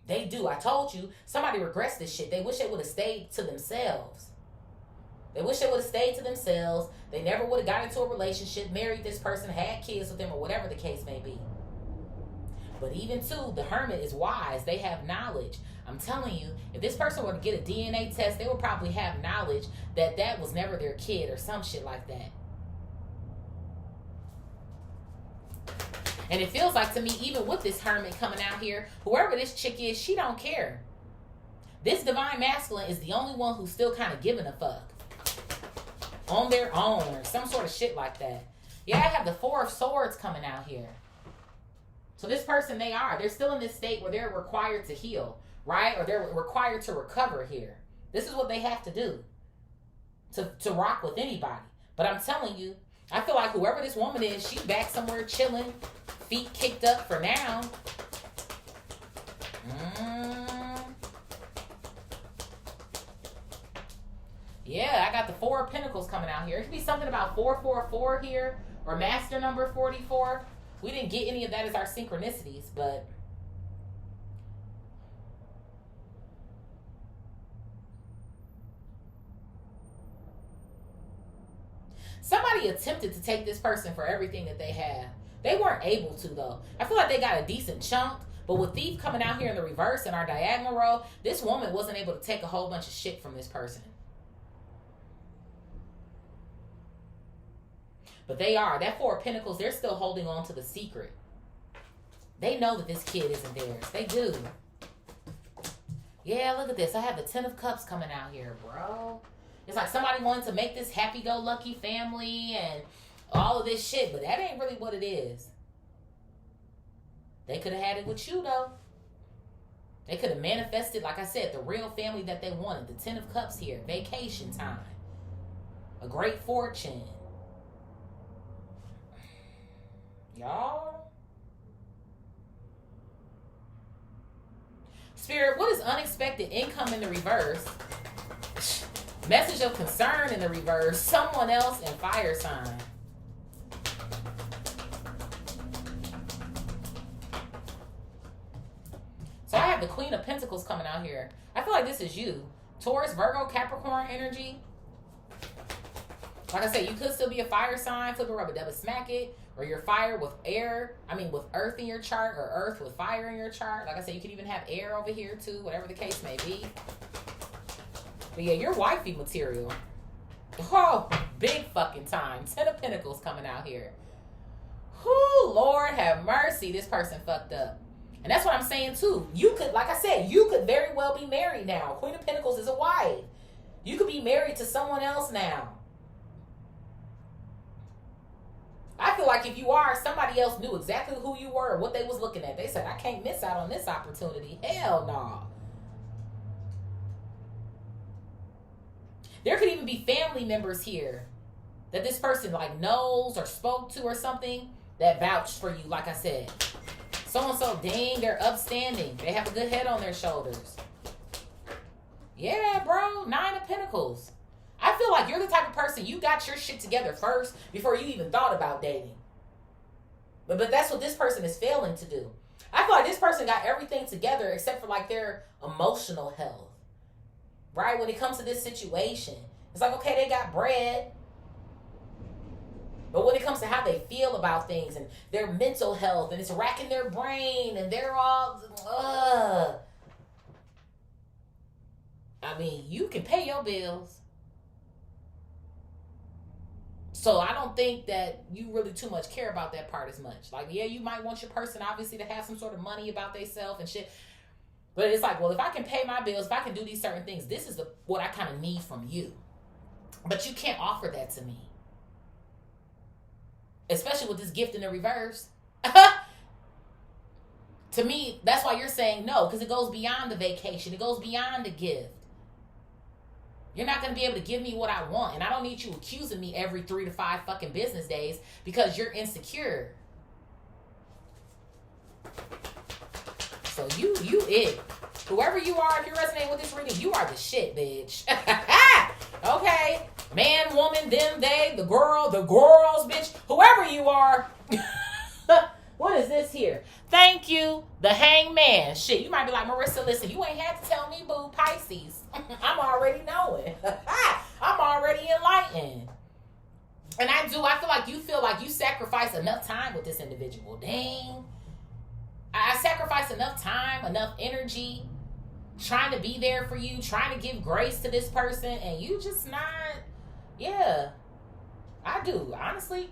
[SPEAKER 1] They do. I told you. Somebody regrets this shit. They wish they would have stayed to themselves. They wish they would have stayed to themselves. They never would have got into a relationship, married this person, had kids with them, or whatever the case may be. But even too, the Hermit is wise. They have knowledge. I'm telling you, if this person were to get a DNA test, they would probably have knowledge that that was never their kid or some shit like that. And it feels like to me, even with this Hermit coming out here, whoever this chick is, she don't care. This divine masculine is the only one who's still kind of giving a fuck. On their own or some sort of shit like that. Yeah, I have the Four of Swords coming out here. So this person, they're still in this state where they're required to heal, right? Or they're required to recover here. This is what they have to do to rock with anybody. But I'm telling you, I feel like whoever this woman is, she's back somewhere chilling, feet kicked up for now. Yeah, I got the Four of Pentacles coming out here. It could be something about 444 here or master number 44. We didn't get any of that as our synchronicities, but Somebody attempted to take this person for everything that they have. They weren't able to, though. I feel like they got a decent chunk, but with Thief coming out here in the reverse in our diagonal row, this woman wasn't able to take a whole bunch of shit from this person. But they are. That Four of Pentacles, they're still holding on to the secret. They know that this kid isn't theirs. They do. Yeah, look at this. I have the Ten of Cups coming out here, bro. It's like somebody wanted to make this happy-go-lucky family and all of this shit, but that ain't really what it is. They could have had it with you, though. They could have manifested, like I said, the real family that they wanted. The Ten of Cups here. Vacation time. A great fortune. Y'all. Spirit, what is unexpected income in the reverse? Message of concern in the reverse. Someone else and fire sign. So I have the Queen of Pentacles coming out here. I feel like this is you. Taurus, Virgo, Capricorn energy. Like I said, you could still be a fire sign. Flip it, rub it, double smack it. Or you're fire with air. With earth in your chart. Or earth with fire in your chart. Like I said, you could even have air over here too. Whatever the case may be. But yeah, you're wifey material. Oh, big fucking time. Ten of Pentacles coming out here. Whoo, Lord have mercy. This person fucked up. And that's what I'm saying too. You could, like I said, you could very well be married now. Queen of Pentacles is a wife. You could be married to someone else now. I feel like if you are, somebody else knew exactly who you were, what they was looking at. They said, I can't miss out on this opportunity. Hell no. There could even be family members here that this person like knows or spoke to or something that vouched for you, like I said. So-and-so, dang, they're upstanding. They have a good head on their shoulders. Yeah, bro. Nine of Pentacles. I feel like you're the type of person, you got your shit together first before you even thought about dating. But that's what this person is failing to do. I feel like this person got everything together except for like their emotional health. Right? When it comes to this situation. It's like, okay, they got bread. But when it comes to how they feel about things and their mental health and it's racking their brain and they're all, you can pay your bills. So I don't think that you really too much care about that part as much. Like, yeah, you might want your person obviously to have some sort of money about themselves and shit. But it's like, well, if I can pay my bills, if I can do these certain things, this is what I kind of need from you. But you can't offer that to me. Especially with this gift in the reverse. To me, that's why you're saying no. Because it goes beyond the vacation. It goes beyond the gift. You're not going to be able to give me what I want. And I don't need you accusing me every 3 to 5 fucking business days because you're insecure. So you it. Whoever you are, if you're resonating with this reading, you are the shit, bitch. Okay. Man, woman, them, they, the girls, bitch. Whoever you are. What is this here? Thank you. The Hangman. Shit, you might be like, Marisa, listen, you ain't had to tell me, boo, Pisces. I'm already knowing. I'm already enlightened. And I feel like you sacrifice enough time with this individual. Dang. I sacrifice enough time, enough energy, trying to be there for you, trying to give grace to this person, and you just not, yeah. I do, honestly.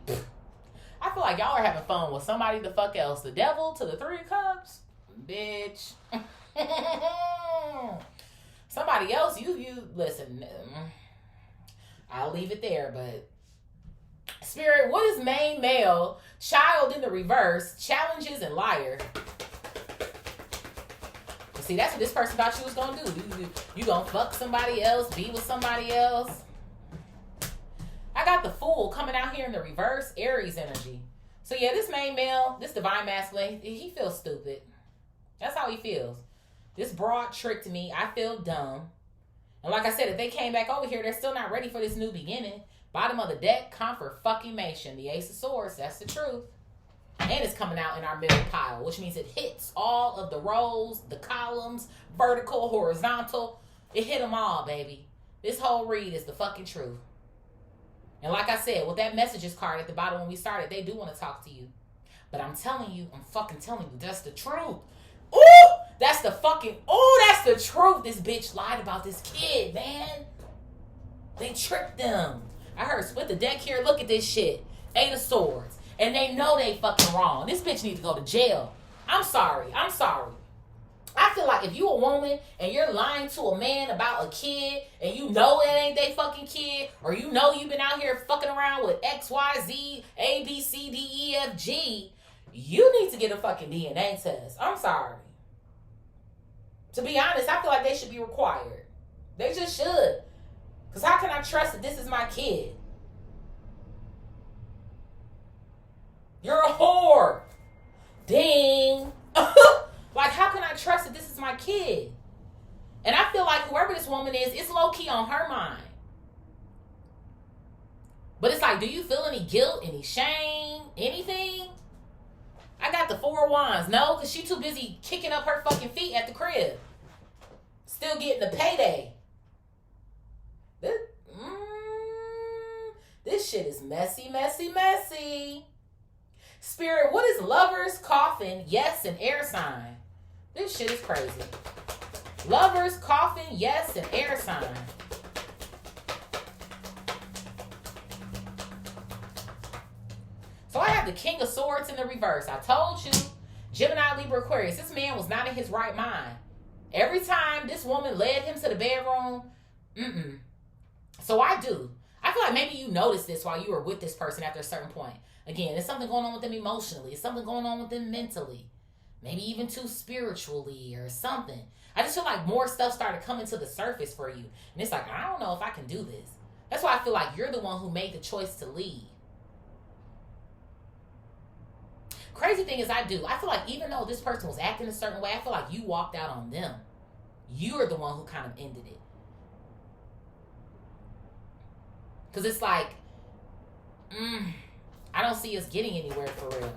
[SPEAKER 1] I feel like y'all are having fun with somebody the fuck else. The devil to the 3 of Cups. Bitch. Somebody else, you listen. I'll leave it there, but Spirit, what is main male, child in the reverse, challenges, and liar? See, that's what this person thought you was going to do. You going to fuck somebody else, be with somebody else. I got the Fool coming out here in the reverse, Aries energy. So yeah, this main male, this divine masculine, he feels stupid. That's how he feels. This broad tricked me. I feel dumb. And like I said, if they came back over here, they're still not ready for this new beginning. Bottom of the deck, comfort fucking mation. The Ace of Swords, that's the truth. And it's coming out in our middle pile, which means it hits all of the rows, the columns, vertical, horizontal. It hit them all, baby. This whole read is the fucking truth. And like I said, with that messages card at the bottom when we started, they do want to talk to you. But I'm telling you, I'm fucking telling you, that's the truth. Ooh, that's the truth. This bitch lied about this kid, man. They tricked them. I heard split the deck here. Look at this shit. 8 of Swords. And they know they fucking wrong. This bitch needs to go to jail. I'm sorry. I feel like if you a woman and you're lying to a man about a kid and you know it ain't they fucking kid, or you know you've been out here fucking around with X, Y, Z, A, B, C, D, E, F, G, you need to get a fucking DNA test. I'm sorry. To be honest, I feel like they should be required. They just should. Because how can I trust that this is my kid? You're a whore. Ding. Like, how can I trust that this is my kid? And I feel like whoever this woman is, it's low-key on her mind. But it's like, do you feel any guilt, any shame, anything? I got the 4 of Wands. No, because she too busy kicking up her fucking feet at the crib. Still getting the payday. This shit is messy, messy, messy. Spirit, what is Lovers, Coffin, Yes, and Air sign? This shit is crazy. Lovers, Coffin, Yes, and Air sign. So I have the King of Swords in the reverse. I told you, Gemini, Libra, Aquarius, this man was not in his right mind. Every time this woman led him to the bedroom, So I feel like maybe you noticed this while you were with this person after a certain point. Again, there's something going on with them emotionally. There's something going on with them mentally. Maybe even too spiritually or something. I just feel like more stuff started coming to the surface for you. And it's like, I don't know if I can do this. That's why I feel like you're the one who made the choice to leave. Crazy thing is I feel like even though this person was acting a certain way, I feel like you walked out on them. You're the one who kind of ended it. Because it's like, I don't see us getting anywhere for real.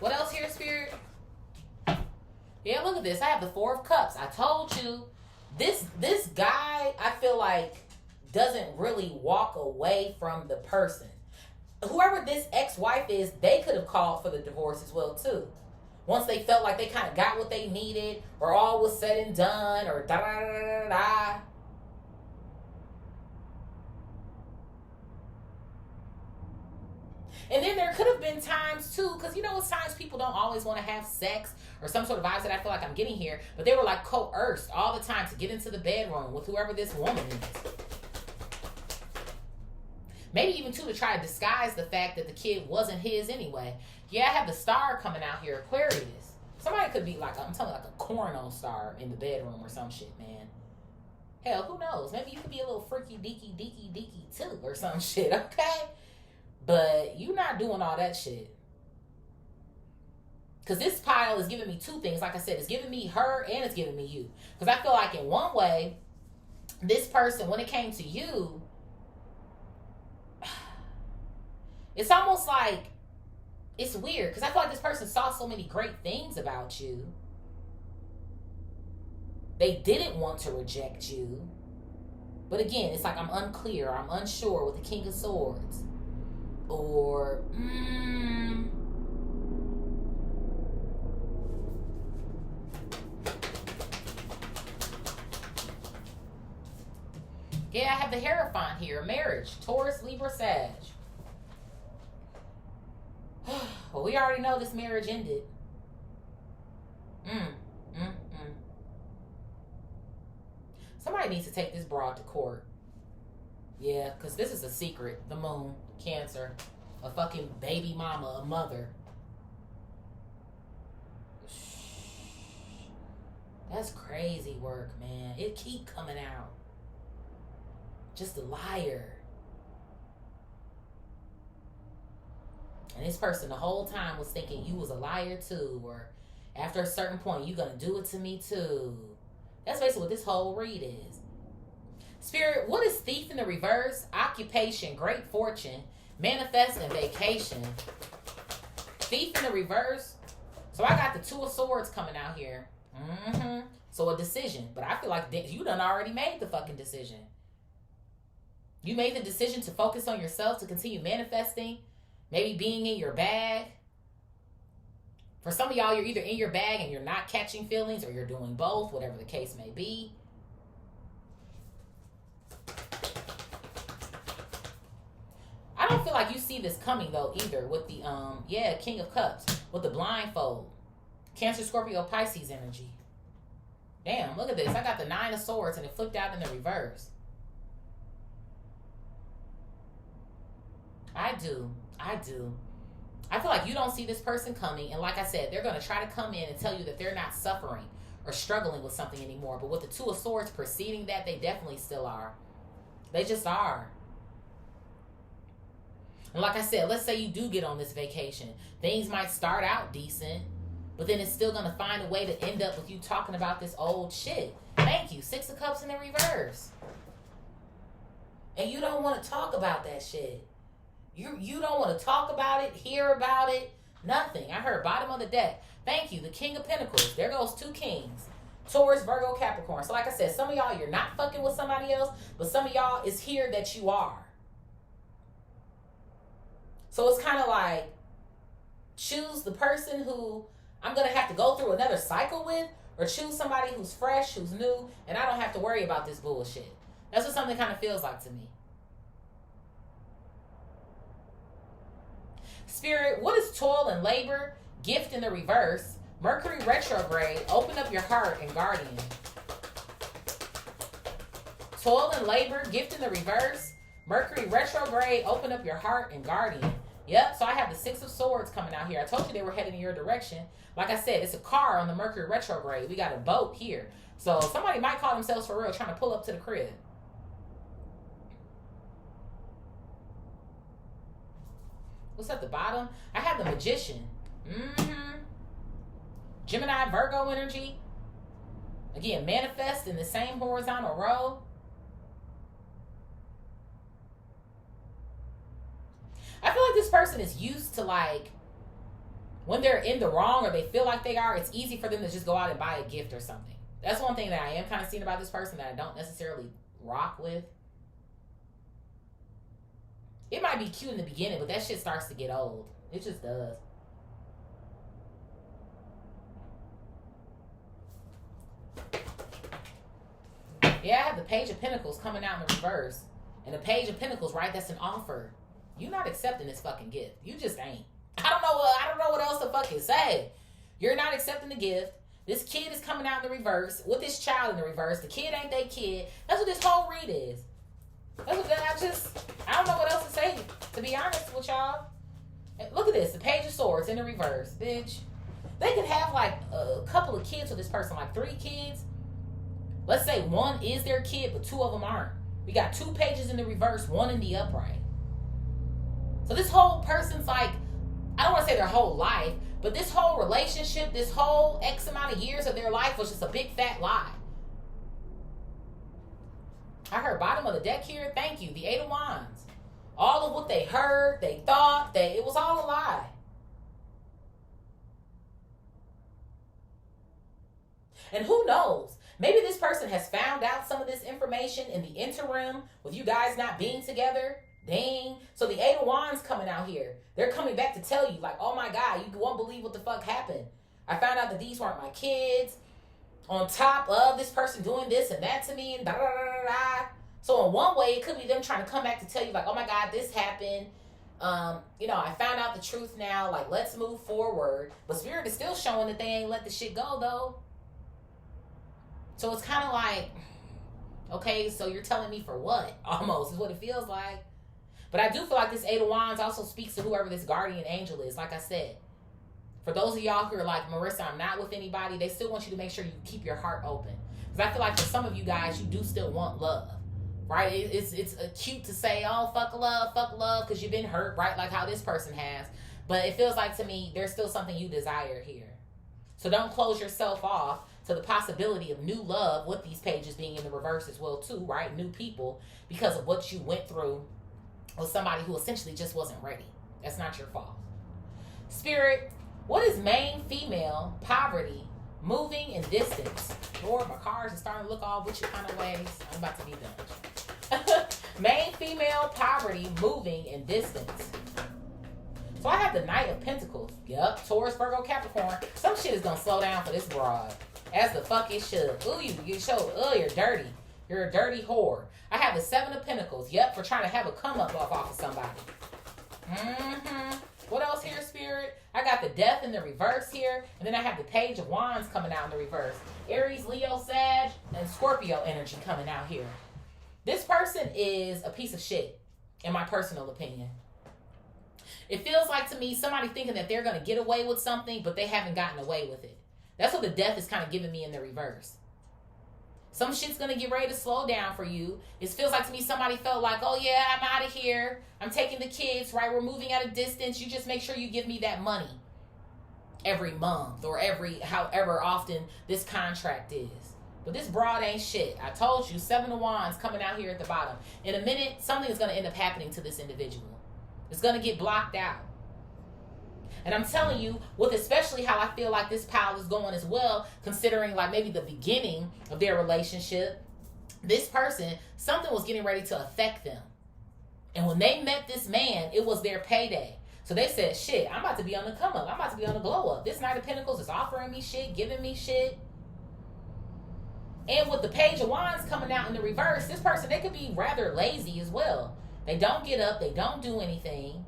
[SPEAKER 1] What else here, Spirit? Yeah, look at this. I have the 4 of Cups. I told you, this guy, I feel like, doesn't really walk away from the person. Whoever this ex-wife is, they could have called for the divorce as well, too. Once they felt like they kind of got what they needed, or all was said and done, or da-da-da-da-da. And then there could have been times, too, because you know times people don't always want to have sex or some sort of vibes that I feel like I'm getting here, but they were like coerced all the time to get into the bedroom with whoever this woman is. Maybe even, too, to try to disguise the fact that the kid wasn't his anyway. Yeah, I have the star coming out here, Aquarius. Somebody could be like, I'm telling you, like a corno star in the bedroom or some shit, man. Hell, who knows? Maybe you could be a little freaky deaky too or some shit, okay? But you not doing all that shit. Because this pile is giving me 2 things. Like I said, it's giving me her and it's giving me you. Because I feel like in one way, this person, when it came to you, it's almost like, it's weird. Because I feel like this person saw so many great things about you. They didn't want to reject you. But again, it's like I'm unclear. I'm unsure with the King of Swords. Or, yeah, I have the Hierophant here. Marriage. Taurus, Libra, Sag. Well, we already know this marriage ended. Somebody needs to take this broad to court. Yeah, because this is a secret. The moon, Cancer, a fucking baby mama, a mother. That's crazy work, man. It keep coming out. Just a liar. And this person the whole time was thinking you was a liar too, or after a certain point, you gonna do it to me too. That's basically what this whole read is. Spirit, what is Thief in the reverse? Occupation, great fortune, manifest, and vacation. Thief in the reverse. So I got the 2 of Swords coming out here. So a decision. But I feel like you done already made the fucking decision. You made the decision to focus on yourself, to continue manifesting, maybe being in your bag. For some of y'all, you're either in your bag and you're not catching feelings, or you're doing both, whatever the case may be. I don't feel like you see this coming though either with the King of Cups with the blindfold. Cancer, Scorpio, Pisces energy. Damn, look at this. I got the 9 of Swords and it flipped out in the reverse. I do. I feel like you don't see this person coming, and like I said, they're going to try to come in and tell you that they're not suffering or struggling with something anymore. But with the 2 of Swords preceding that, they definitely still are. They just are. And like I said, let's say you do get on this vacation. Things might start out decent, but then it's still going to find a way to end up with you talking about this old shit. Thank you. 6 of Cups in the reverse. And you don't want to talk about that shit. You don't want to talk about it, hear about it, nothing. I heard bottom of the deck. Thank you. The King of Pentacles. There goes 2 kings. Taurus, Virgo, Capricorn. So like I said, some of y'all, you're not fucking with somebody else, but some of y'all is here that you are. So it's kind of like, choose the person who I'm going to have to go through another cycle with, or choose somebody who's fresh, who's new, and I don't have to worry about this bullshit. That's what something kind of feels like to me. Spirit, what is toil and labor? Gift in the reverse. Mercury retrograde, open up your heart and guardian. Toil and labor, gift in the reverse. Mercury retrograde, open up your heart and guardian. Yep, so I have the 6 of Swords coming out here. I told you they were heading in your direction. Like I said, it's a car on the Mercury retrograde. We got a boat here. So somebody might call themselves for real trying to pull up to the crib. What's at the bottom? I have the Magician. Gemini, Virgo energy. Again, manifest in the same horizontal row. I feel like this person is used to, like, when they're in the wrong or they feel like they are, it's easy for them to just go out and buy a gift or something. That's one thing that I am kind of seeing about this person that I don't necessarily rock with. It might be cute in the beginning, but that shit starts to get old. It just does. Yeah, I have the Page of Pentacles coming out in the reverse. And the Page of Pentacles, right, that's an offer. You're not accepting this fucking gift. You just ain't. I don't know what else to fucking say. You're not accepting the gift. This kid is coming out in the reverse with this child in the reverse. The kid ain't they kid. That's what this whole read is. That's what I don't know what else to say, to be honest with y'all. And look at this, the Page of Swords in the reverse, bitch. They could have like a couple of kids with this person, like 3 kids. Let's say 1 is their kid, but 2 of them aren't. We got 2 pages in the reverse, 1 in the upright. So this whole person's like, I don't want to say their whole life, but this whole relationship, this whole X amount of years of their life was just a big fat lie. I heard bottom of the deck here. Thank you. The 8 of Wands. All of what they heard, they thought, it was all a lie. And who knows? Maybe this person has found out some of this information in the interim with you guys not being together. Dang. So the 8 of Wands coming out here. They're coming back to tell you, like, oh my God, you won't believe what the fuck happened. I found out that these weren't my kids. On top of this person doing this and that to me and da da da da da. So in one way, it could be them trying to come back to tell you, like, oh my God, this happened. I found out the truth now. Like, let's move forward. But Spirit is still showing that they ain't let the shit go, though. So it's kind of like, okay, so you're telling me for what? Almost is what it feels like. But I do feel like this 8 of Wands also speaks to whoever this guardian angel is, like I said. For those of y'all who are like, Marisa, I'm not with anybody, they still want you to make sure you keep your heart open. Because I feel like for some of you guys, you do still want love, right? It's cute to say, oh, fuck love, because you've been hurt, right? Like how this person has. But it feels like to me, there's still something you desire here. So don't close yourself off to the possibility of new love with these pages being in the reverse as well too, right? New people, because of what you went through with somebody who essentially just wasn't ready. That's not your fault. Spirit, what is main female, poverty, moving, and distance? Lord, my cards are starting to look all witchy kind of ways. I'm about to be done. Main female, poverty, moving, and distance. So I have the Knight of Pentacles. Yup, Taurus, Virgo, Capricorn. Some shit is gonna slow down for this broad. As the fuck it should. Ooh, you showed, you're dirty. You're a dirty whore. I have the Seven of Pentacles. Yep, for trying to have a come up off of somebody. What else here, Spirit? I got the Death in the reverse here. And then I have the Page of Wands coming out in the reverse. Aries, Leo, Sag, and Scorpio energy coming out here. This person is a piece of shit, in my personal opinion. It feels like to me somebody thinking that they're going to get away with something, but they haven't gotten away with it. That's what the Death is kind of giving me in the reverse. Some shit's going to get ready to slow down for you. It feels like to me somebody felt like, oh yeah, I'm out of here. I'm taking the kids, right? We're moving at a distance. You just make sure you give me that money every month or however often this contract is. But this broad ain't shit. I told you, Seven of Wands coming out here at the bottom. In a minute, something is going to end up happening to this individual. It's going to get blocked out. And I'm telling you, with especially how I feel like this pile is going as well, considering like maybe the beginning of their relationship, this person, something was getting ready to affect them. And when they met this man, it was their payday. So they said, shit, I'm about to be on the come up. I'm about to be on the glow up. This Knight of Pentacles is offering me shit, giving me shit. And with the Page of Wands coming out in the reverse, this person, they could be rather lazy as well. They don't get up. They don't do anything.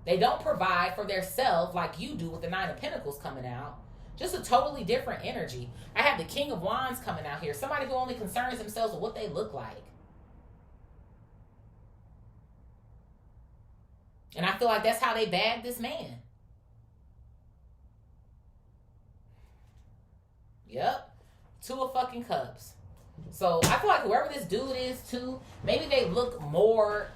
[SPEAKER 1] They don't provide for their self like you do with the Nine of Pentacles coming out. Just a totally different energy. I have the King of Wands coming out here. Somebody who only concerns themselves with what they look like. And I feel like that's how they bagged this man. Yep. Two of fucking Cups. So I feel like whoever this dude is too, maybe they look more,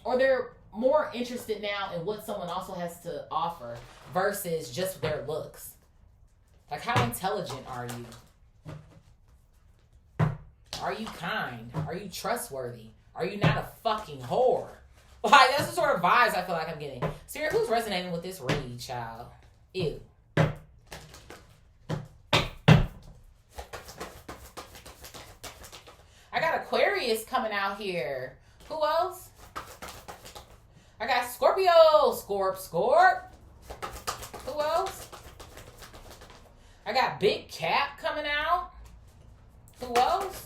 [SPEAKER 1] or they're more interested now in what someone also has to offer versus just their looks. Like, how intelligent are you? Are you kind? Are you trustworthy? Are you not a fucking whore? Like, that's the sort of vibes I feel like I'm getting. Spirit, who's resonating with this read, child? Ew. I got Aquarius coming out here. Who else? I got Scorpio. Scorp. Who else? I got Big Cap coming out. Who else?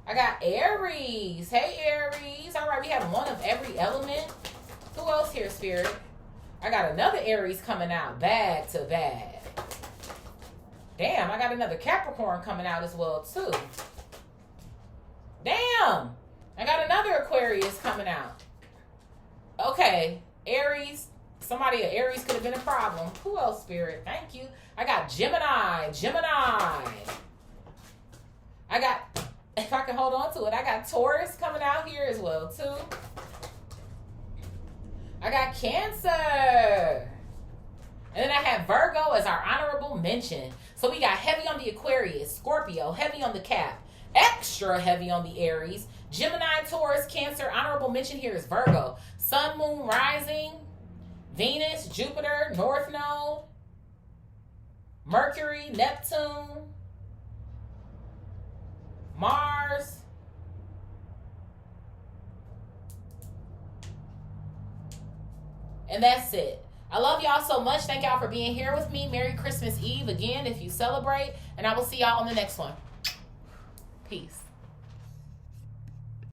[SPEAKER 1] I got Aries. Hey, Aries. All right, we have one of every element. Who else here, Spirit? I got another Aries coming out. Bad to bad. Damn, I got another Capricorn coming out as well, too. Damn. I got another Aquarius coming out. Okay, Aries. Somebody at Aries could have been a problem. Who else, Spirit? Thank you. I got Gemini. I got, if I can hold on to it, I got Taurus coming out here as well, too. I got Cancer. And then I have Virgo as our honorable mention. So we got heavy on the Aquarius, Scorpio, heavy on the Cap, extra heavy on the Aries, Gemini, Taurus, Cancer. Honorable mention here is Virgo. Sun, Moon, Rising, Venus, Jupiter, North Node, Mercury, Neptune, Mars, and that's it. I love y'all so much. Thank y'all for being here with me. Merry Christmas Eve again if you celebrate. And I will see y'all on the next one. Peace.